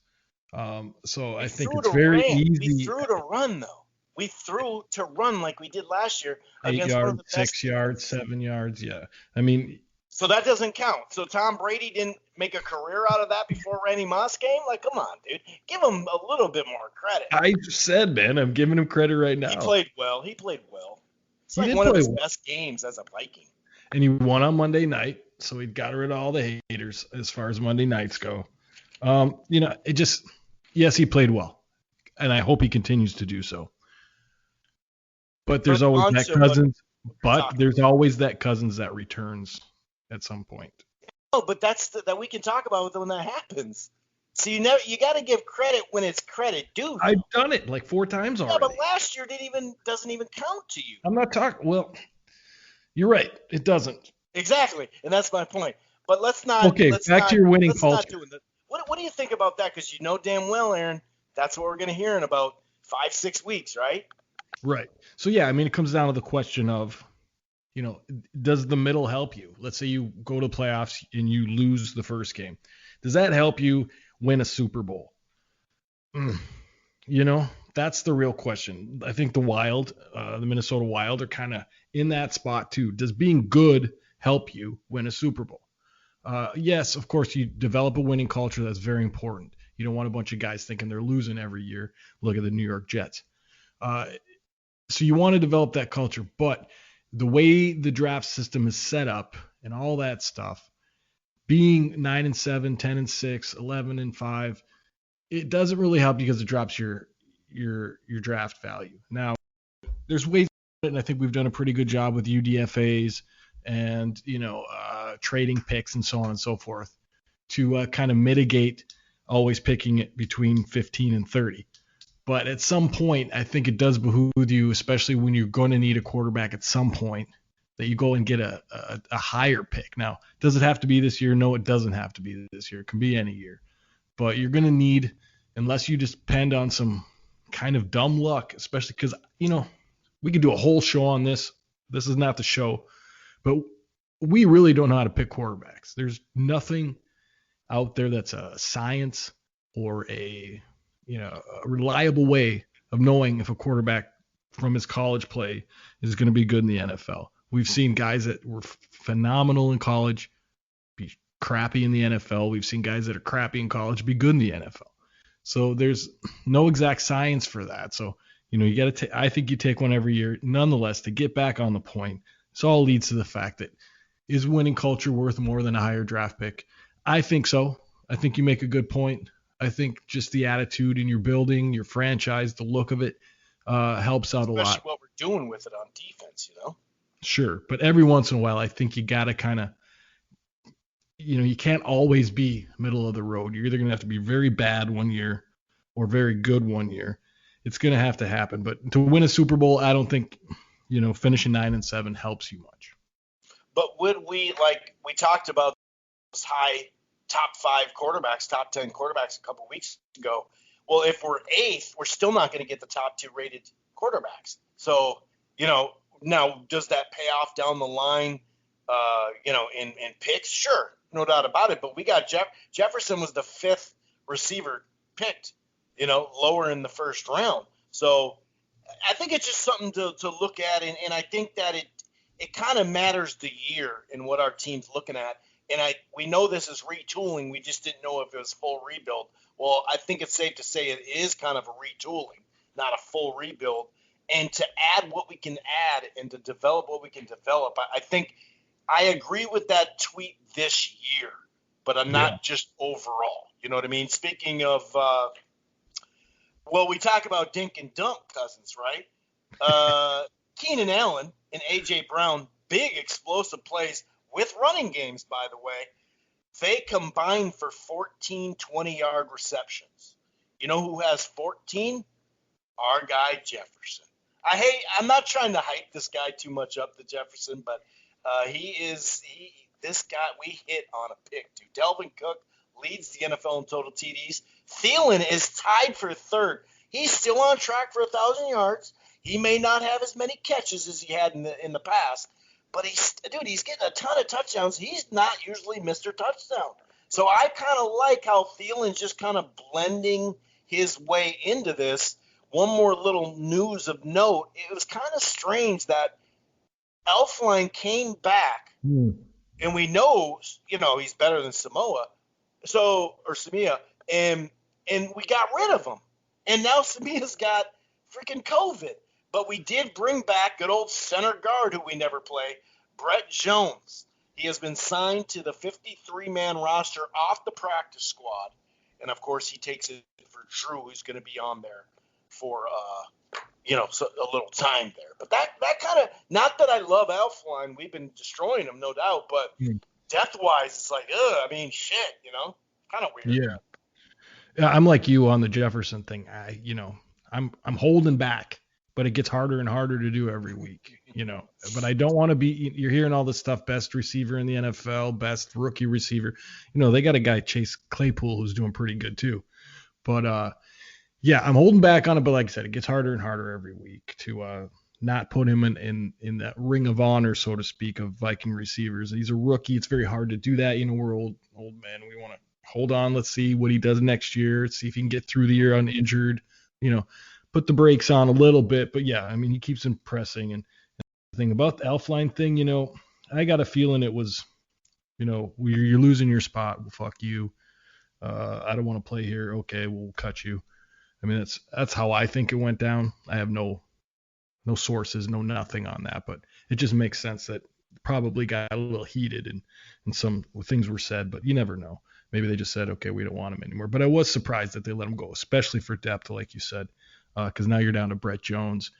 So I think it's very easy. We threw to run, though. We threw to run like we did last year against 8 one of the best. 6 yards, 7 yards. Yeah. I mean. So that doesn't count. So Tom Brady didn't make a career out of that before Randy Moss came? Like, come on, dude. Give him a little bit more credit. I just said, man, I'm giving him credit right now. He played well. It's like one of his best games as a Viking. And he won on Monday night. So he got rid of all the haters as far as Monday nights go. Yes, he played well, and I hope he continues to do so. But there's always On that to what Cousins. we're But talking there's always that Cousins that returns at some point. about. But that we can talk about when that happens. So you got to give credit when it's credit due. I've done it like 4 times Yeah, already. but last year doesn't even count to you. I'm not talking. Well, you're right. It doesn't. Exactly, and that's my point. But let's not. Okay, Let's back not. to your winning Let's not culture. do it. What do you think about that? Because you know damn well, Aaron, that's what we're going to hear in about 5-6 weeks, right? Right. So yeah, I mean, it comes down to the question of, does the middle help you? Let's say you go to playoffs and you lose the first game. Does that help you win a Super Bowl? That's the real question. I think the Minnesota Wild are kind of in that spot too. Does being good help you win a Super Bowl? Yes, of course, you develop a winning culture. That's very important. You don't want a bunch of guys thinking they're losing every year. Look at the New York Jets. So you want to develop that culture, but the way the draft system is set up and all that stuff, being 9-7, 10-6, 11-5, it doesn't really help you because it drops your draft value. Now, there's ways, and I think we've done a pretty good job with UDFAs and trading picks and so on and so forth to kind of mitigate always picking it between 15 and 30. But at some point, I think it does behoove you, especially when you're going to need a quarterback at some point, that you go and get a higher pick. Now, does it have to be this year? No, it doesn't have to be this year. It can be any year. But you're going to need, unless you just depend on some kind of dumb luck, especially because, we could do a whole show on this. This is not the show. But we really don't know how to pick quarterbacks. There's nothing out there that's a science or a reliable way of knowing if a quarterback from his college play is going to be good in the NFL. We've seen guys that were phenomenal in college be crappy in the NFL. We've seen guys that are crappy in college be good in the NFL. So there's no exact science for that. So, you got to I think you take one every year. Nonetheless, to get back on the point, this all leads to the fact that, is winning culture worth more than a higher draft pick? I think so. I think you make a good point. I think just the attitude in your building, your franchise, the look of it helps out a lot. Especially what we're doing with it on defense, Sure. But every once in a while, I think you got to kind of, you can't always be middle of the road. You're either going to have to be very bad one year or very good one year. It's going to have to happen. But to win a Super Bowl, I don't think, finishing 9-7 helps you much. But would we talked about those high top 5 quarterbacks, top 10 quarterbacks a couple weeks ago. Well, if we're 8th, we're still not going to get the top 2 rated quarterbacks. So, now does that pay off down the line, in picks? Sure, no doubt about it. But we got Jefferson was the 5th receiver picked, lower in the first round. So I think it's just something to look at. And I think that it kind of matters the year and what our team's looking at. And we know this is retooling. We just didn't know if it was full rebuild. Well, I think it's safe to say it is kind of a retooling, not a full rebuild. And to add what we can add and to develop what we can develop, I think I agree with that tweet this year, but I'm not just overall. You know what I mean? Speaking of, we talk about dink and dunk Cousins, right? Keenan Allen and A.J. Brown, big explosive plays with running games, by the way. They combined for 14 20-yard receptions. You know who has 14? Our guy Jefferson. I'm not trying to hype this guy too much up, the Jefferson, but this guy we hit on a pick, dude. Delvin Cook leads the NFL in total TDs. Thielen is tied for 3rd. He's still on track for 1,000 yards. He may not have as many catches as he had in the past, but he's getting a ton of touchdowns. He's not usually Mr. Touchdown. So I kind of like how Thielen's just kind of blending his way into this. One more little news of note. It was kind of strange that Elflein came back, and we know, he's better than Samia, and we got rid of him. And now Samia's got freaking COVID. But we did bring back good old center guard who we never play, Brett Jones. He has been signed to the 53-man roster off the practice squad. And, of course, he takes it for Drew, who's going to be on there for, so a little time there. But that kind of – not that I love Elflein. We've been destroying him, no doubt. But depth-wise, it's like, shit, kind of weird. Yeah. I'm like you on the Jefferson thing. I'm holding back, but it gets harder and harder to do every week, But I don't want to be. You're hearing all this stuff: best receiver in the NFL, best rookie receiver. They got a guy, Chase Claypool, who's doing pretty good too. But I'm holding back on it. But like I said, it gets harder and harder every week to not put him in that ring of honor, so to speak, of Viking receivers. He's a rookie. It's very hard to do that. We're old men. We want to hold on. Let's see what he does next year. See if he can get through the year uninjured. Put the brakes on a little bit. But yeah, he keeps impressing. And the thing about the Elflein thing, I got a feeling it was, you're losing your spot. Well, fuck you. I don't want to play here. Okay, we'll cut you. That's how I think it went down. I have no sources, no nothing on that, but it just makes sense that probably got a little heated and some things were said, but you never know. Maybe they just said, okay, we don't want him anymore. But I was surprised that they let him go, especially for depth, like you said, because now you're down to Brett Jones,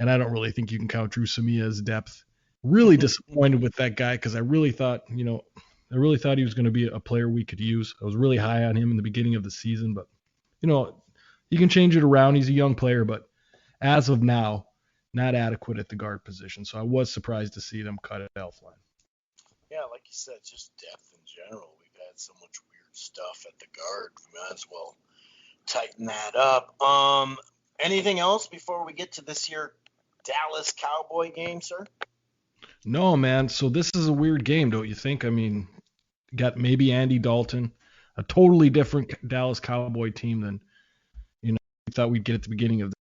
and I don't really think you can count Drew Samia as depth. Really disappointed with that guy because I really thought he was going to be a player we could use. I was really high on him in the beginning of the season, but you can change it around. He's a young player, but as of now, not adequate at the guard position. So I was surprised to see them cut at Elflein. Yeah, like you said, just depth in general. We've had so much weird stuff at the guard. We might as well tighten that up. Anything else before we get to this here Dallas Cowboy game, sir? No, man. So this is a weird game, don't you think? Got maybe Andy Dalton, a totally different Dallas Cowboy team than we thought we'd get at the beginning of the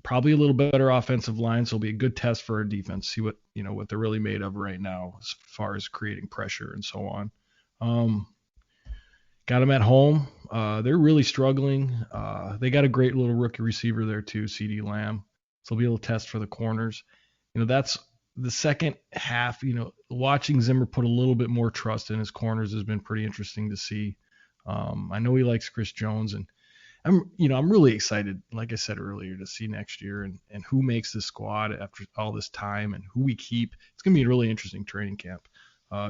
probably a little better offensive line, so it'll be a good test for our defense. See what they're really made of right now as far as creating pressure and so on. Got them at home. They're really struggling. They got a great little rookie receiver there too, CeeDee Lamb. So it'll be a little test for the corners. That's the second half. Watching Zimmer put a little bit more trust in his corners has been pretty interesting to see. I know he likes Chris Jones, and I'm really excited, like I said earlier, to see next year and who makes this squad after all this time and who we keep. It's going to be a really interesting training camp,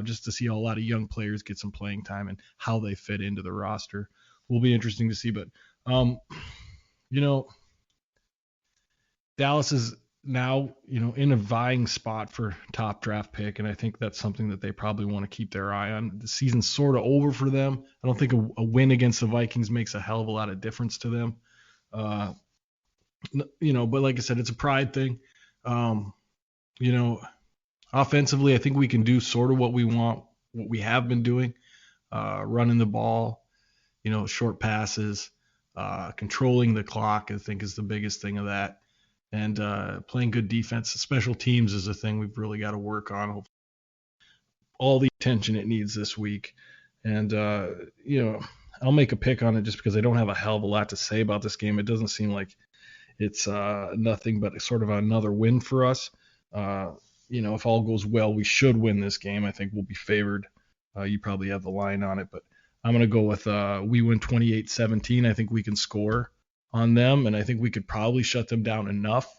just to see a lot of young players get some playing time and how they fit into the roster. Will be interesting to see. But, Dallas is now, in a vying spot for top draft pick, and I think that's something that they probably want to keep their eye on. The season's sort of over for them. I don't think a win against the Vikings makes a hell of a lot of difference to them. But like I said, it's a pride thing. Offensively, I think we can do sort of what we want, what we have been doing, running the ball, short passes, controlling the clock, I think is the biggest thing of that. And playing good defense. Special teams is a thing we've really got to work on. All the attention it needs this week. And, I'll make a pick on it just because I don't have a hell of a lot to say about this game. It doesn't seem like it's nothing but sort of another win for us. If all goes well, we should win this game. I think we'll be favored. You probably have the line on it, but I'm going to go with we win 28-17. I think we can score on them, and I think we could probably shut them down enough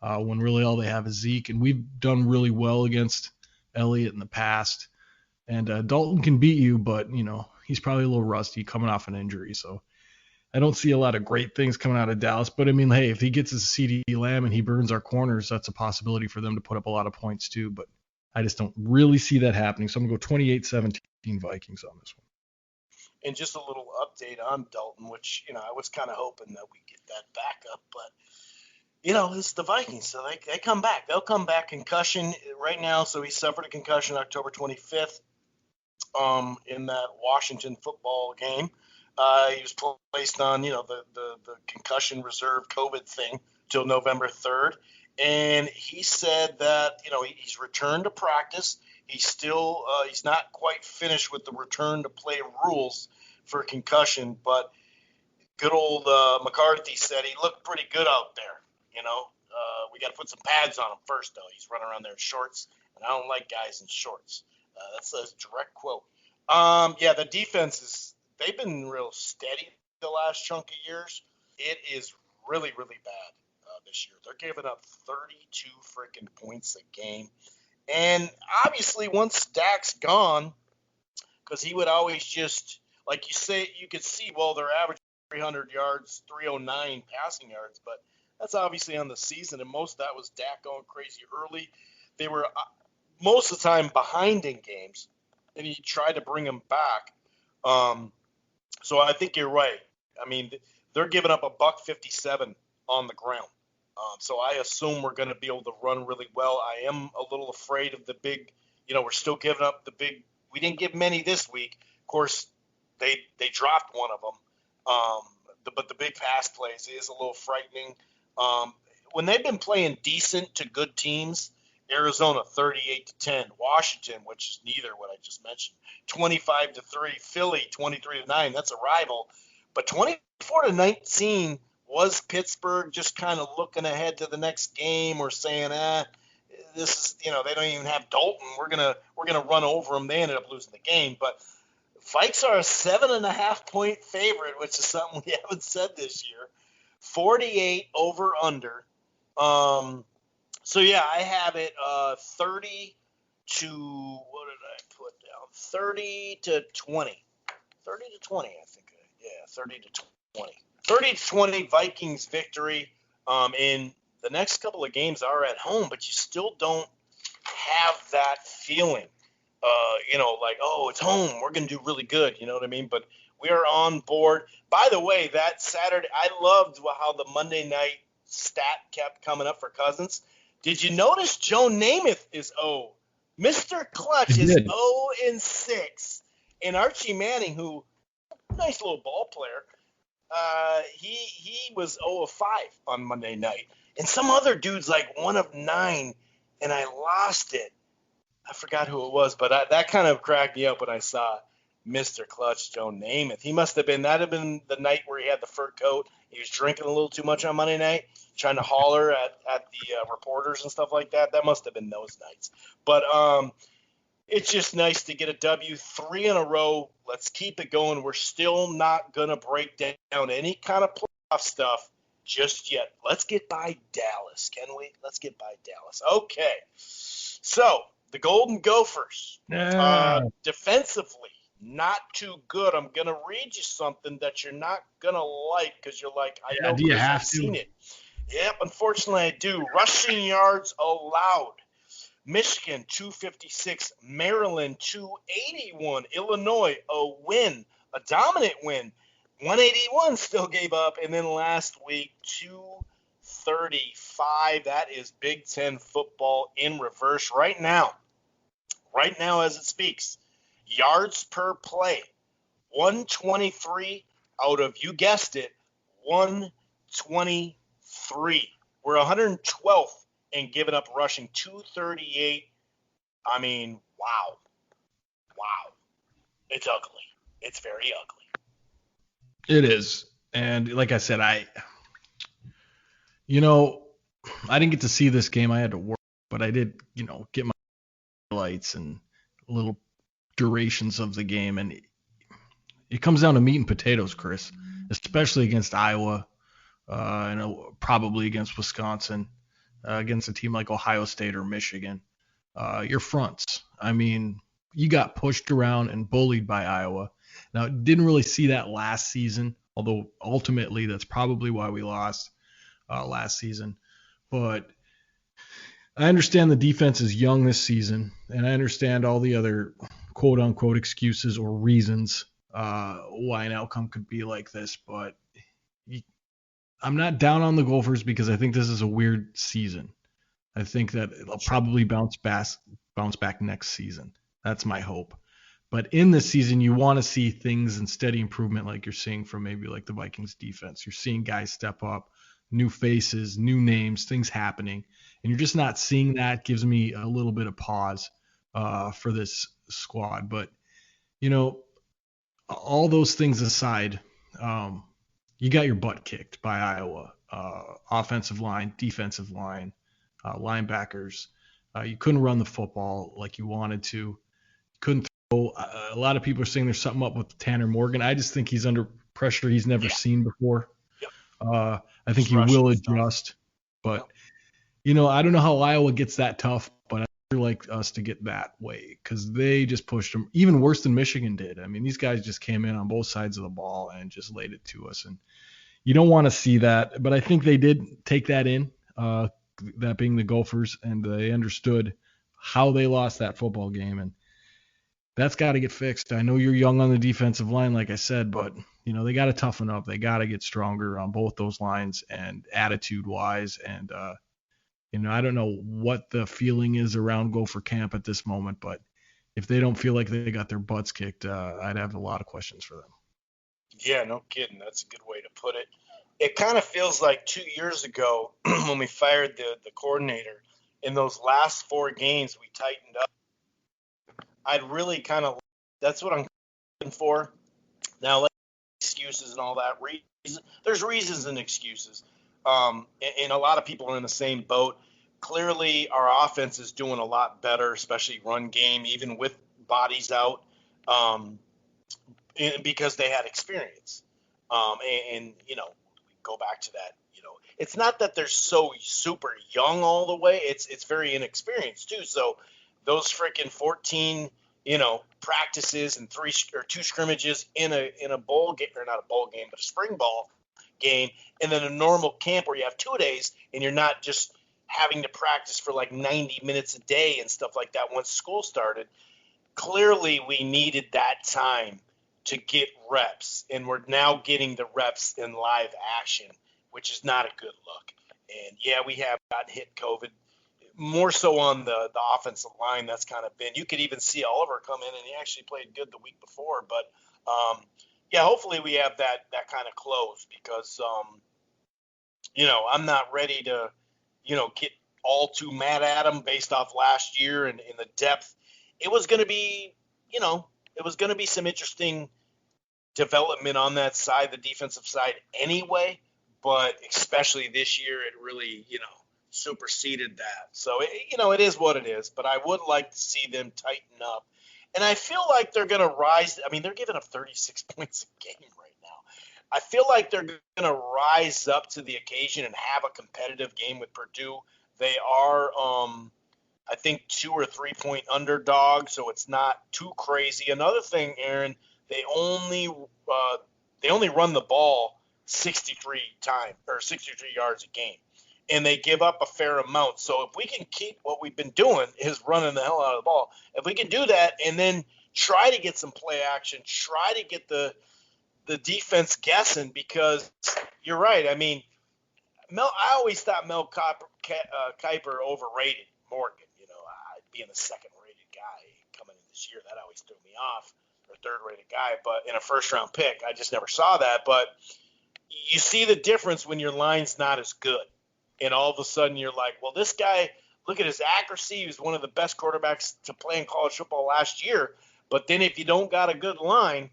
when really all they have is Zeke, and we've done really well against Elliott in the past. And Dalton can beat you, but he's probably a little rusty coming off an injury, so I don't see a lot of great things coming out of Dallas. But hey, if he gets his CeeDee Lamb and he burns our corners, that's a possibility for them to put up a lot of points too. But I just don't really see that happening, so I'm gonna go 28-17 Vikings on this one. And just a little update on Dalton, which, I was kind of hoping that we get that back up. But, it's the Vikings, so they come back. They'll come back. Concussion right now. So he suffered a concussion October 25th in that Washington football game. He was placed on, the concussion reserve COVID thing till November 3rd. And he said that, he's returned to practice. He's still he's not quite finished with the return to play rules for concussion, but good old McCarthy said he looked pretty good out there. We got to put some pads on him first, though. He's running around there in shorts and and I don't like guys in shorts. That's a direct quote. Yeah, the defense they've been real steady the last chunk of years. It is really, really bad this year. They're giving up 32 freaking points a game. And obviously, once Dak's gone, because he would always just, like you say, you could see, well, they're averaging 300 yards, 309 passing yards, but that's obviously on the season, and most of that was Dak going crazy early. They were most of the time behind in games, and he tried to bring them back. So I think you're right. I mean, they're giving up $157 on the ground. So I assume we're going to be able to run really well. I am a little afraid of the big, we're still giving up the big. We didn't give many this week. Of course, they dropped one of them. But the big pass plays is a little frightening. When they've been playing decent to good teams, Arizona 38-10, Washington, which is neither what I just mentioned, 25-3, Philly 23-9. That's a rival, but 24-19 was Pittsburgh just kind of looking ahead to the next game or saying, this is, they don't even have Dalton. We're gonna run over them. They ended up losing the game, but Vikes are a 7.5-point favorite, which is something we haven't said this year. 48 over under. So yeah, I have it 30 to, what did I put down? 30 to 20. 30 to 20, I think. Yeah, 30 to 20. 30 to 20 Vikings victory. And the next couple of games are at home, but you still don't have that feeling. Like, oh, it's home. We're going to do really good. You know what I mean? But we are on board. By the way, that Saturday, I loved how the Monday night stat kept coming up for Cousins. Did you notice Joe Namath is 0? Mr. Clutch is 0-6. And Archie Manning, who, nice little ball player, he was 0-5 on Monday night. And some other dude's like 1 of 9, and I lost it. I forgot who it was, but that kind of cracked me up when I saw Mr. Clutch, Joe Namath. That'd have been the night where he had the fur coat. He was drinking a little too much on Monday night, trying to holler at the reporters and stuff like that. That must have been those nights. But it's just nice to get a W, 3 in a row. Let's keep it going. We're still not going to break down any kind of playoff stuff just yet. Let's get by Dallas, can we? Let's get by Dallas. Okay. So, the Golden Gophers, defensively, not too good. I'm going to read you something that you're not going to like because you're like, I know do you Chris, have I've to? seen it. Yep, unfortunately I do. Rushing yards allowed. Michigan, 256. Maryland, 281. Illinois, a win, a dominant win. 181 still gave up. And then last week, 235. That is Big Ten football in reverse right now as it speaks. Yards per play, 123 out of, you guessed it, 123. We're 112th and giving up rushing, 238. I mean, wow. It's ugly. It's very ugly. It is. And like I said, I didn't get to see this game. I had to work, but I did, get my highlights and little durations of the game. And it comes down to meat and potatoes, Chris, especially against Iowa, and probably against Wisconsin, against a team like Ohio State or Michigan. Your fronts. I mean, you got pushed around and bullied by Iowa. Now, didn't really see that last season, although ultimately that's probably why we lost last season. But I understand the defense is young this season, and I understand all the other quote-unquote excuses or reasons why an outcome could be like this. But I'm not down on the Gophers because I think this is a weird season. I think that it'll probably bounce back next season. That's my hope. But in this season, you want to see things in steady improvement like you're seeing from maybe like the Vikings defense. You're seeing guys step up, new faces, new names, things happening. And you're just not seeing that. Gives me a little bit of pause for this squad. But, all those things aside, you got your butt kicked by Iowa. Offensive line, defensive line, linebackers. You couldn't run the football like you wanted to. Couldn't throw. A lot of people are saying there's something up with Tanner Morgan. I just think he's under pressure he's never Yeah. seen before. Yep. I think Just he rushing will stuff. adjust. But, Yep. I don't know how Iowa gets that tough, but I'd like us to get that way because they just pushed them even worse than Michigan did. I mean, these guys just came in on both sides of the ball and just laid it to us. And you don't want to see that, but I think they did take that in, that being the Gophers, and they understood how they lost that football game. And that's got to get fixed. I know you're young on the defensive line, like I said, but they got to toughen up. They got to get stronger on both those lines and attitude wise. And I don't know what the feeling is around Gopher camp at this moment, but if they don't feel like they got their butts kicked, I'd have a lot of questions for them. Yeah, no kidding. That's a good way to put it. It kind of feels like 2 years ago when we fired the coordinator. In those last 4 games, we tightened up. I'd really kind of that's what I'm looking for. Now, like excuses and all that. There's reasons and excuses. And a lot of people are in the same boat. Clearly, our offense is doing a lot better, especially run game, even with bodies out. Because they had experience. And we go back to that. It's not that they're so super young all the way. It's very inexperienced too. So those freaking 14, practices and 2 scrimmages in a bowl game, or not a bowl game, but a spring ball game, and then a normal camp where you have 2 days and you're not just having to practice for like 90 minutes a day and stuff like that once school started. Clearly, we needed that time to get reps, and we're now getting the reps in live action, which is not a good look. And yeah, we have gotten hit COVID, more so on the offensive line. That's kind of been. You could even see Oliver come in, and he actually played good the week before. But yeah, hopefully we have that kind of close because I'm not ready to get all too mad at him based off last year and the depth. It was going to be, some interesting development on that side, the defensive side anyway, but especially this year, it really, superseded that. So, it is what it is, but I would like to see them tighten up. And I feel like they're going to rise. I mean, they're giving up 36 points a game right now. I feel like they're going to rise up to the occasion and have a competitive game with Purdue. They are, I think, 2 or 3 point underdog, so it's not too crazy. Another thing, Aaron, they only run the ball 63 yards a game, and they give up a fair amount. So if we can keep what we've been doing is running the hell out of the ball, if we can do that and then try to get some play action, try to get the defense guessing, because you're right. I mean, I always thought Mel Kiper overrated Morgan. Being the second-rated guy coming in this year, that always threw me off. Or third-rated guy, but in a first-round pick, I just never saw that. But you see the difference when your line's not as good, and all of a sudden you're like, well, this guy, look at his accuracy. He was one of the best quarterbacks to play in college football last year. But then if you don't got a good line,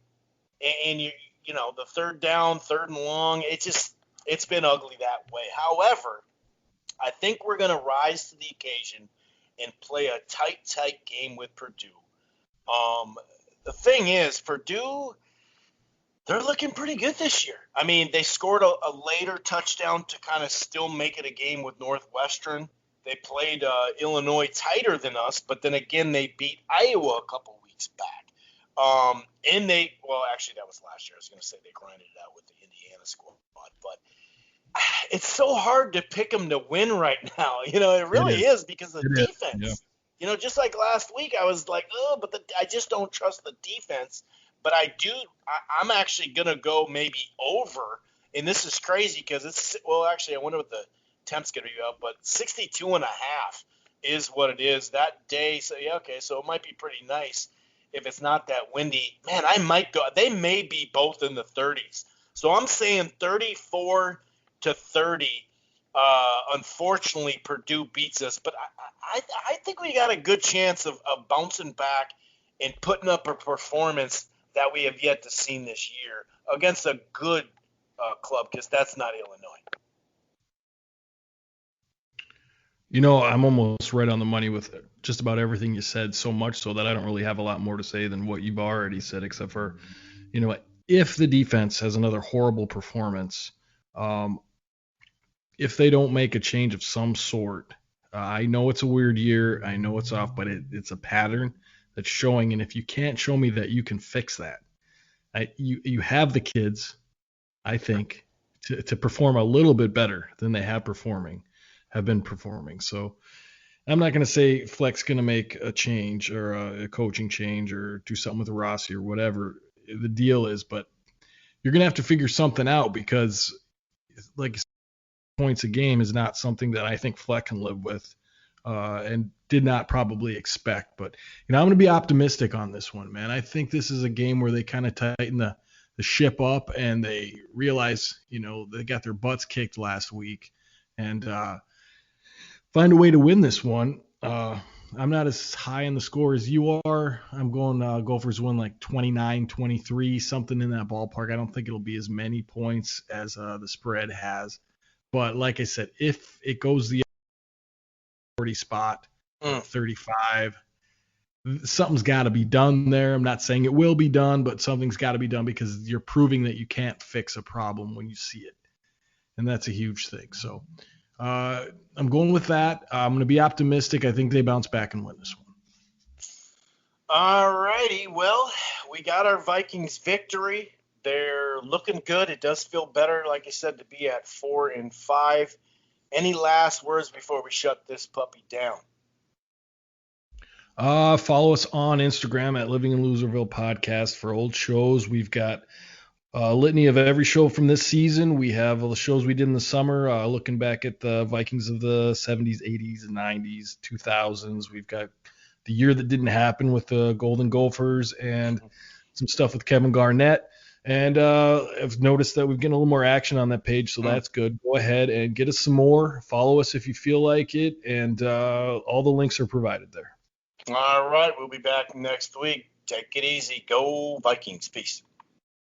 and the third down, third and long, it's been ugly that way. However, I think we're going to rise to the occasion and play a tight game with Purdue. The thing is, Purdue, they're looking pretty good this year. I mean, they scored a later touchdown to kind of still make it a game with Northwestern. They played Illinois tighter than us, but then again, they beat Iowa a couple weeks back. Actually, that was last year. I was going to say they grinded it out with the Indiana squad, but it's so hard to pick them to win right now. It really is because of the defense. Yeah. Just like last week, I was like, oh, but I just don't trust the defense. But I'm actually going to go maybe over. And this is crazy because actually, I wonder what the temp's going to be up, but 62.5 is what it is that day. So, yeah, okay, so it might be pretty nice if it's not that windy. Man, I might go. They may be both in the 30s. So I'm saying 34-30. Unfortunately, Purdue beats us, but I think we got a good chance of bouncing back and putting up a performance that we have yet to see this year against a good club, because that's not Illinois. I'm almost right on the money with just about everything you said, so much so that I don't really have a lot more to say than what you've already said, except for, if the defense has another horrible performance, um, if they don't make a change of some sort, I know it's a weird year, I know it's off, but it's a pattern that's showing. And if you can't show me that you can fix that, you have the kids, I think, to perform a little bit better than they have been performing. So I'm not going to say Fleck's going to make a change or a coaching change or do something with Rossi or whatever the deal is, but you're going to have to figure something out because, like, points a game is not something that I think Fleck can live with, and did not probably expect. But I'm going to be optimistic on this one, man. I think this is a game where they kind of tighten the ship up and they realize, they got their butts kicked last week, and find a way to win this one. I'm not as high in the score as you are. I'm going Gophers win like 29-23, something in that ballpark. I don't think it'll be as many points as the spread has. But like I said, if it goes the 40 spot, 35, something's got to be done there. I'm not saying it will be done, but something's got to be done because you're proving that you can't fix a problem when you see it. And that's a huge thing. So I'm going with that. I'm going to be optimistic. I think they bounce back and win this one. All righty. Well, we got our Vikings victory. They're looking good. It does feel better, like I said, to be at 4-5. Any last words before we shut this puppy down? Follow us on Instagram at Living in Loserville Podcast for old shows. We've got a litany of every show from this season. We have the shows we did in the summer, looking back at the Vikings of the 70s, 80s, and 90s, 2000s. We've got the year that didn't happen with the Golden Gophers and some stuff with Kevin Garnett. And I've noticed that we've getting a little more action on that page, so that's good. Go ahead and get us some more. Follow us if you feel like it, and all the links are provided there. All right, we'll be back next week. Take it easy. Go Vikings. Peace.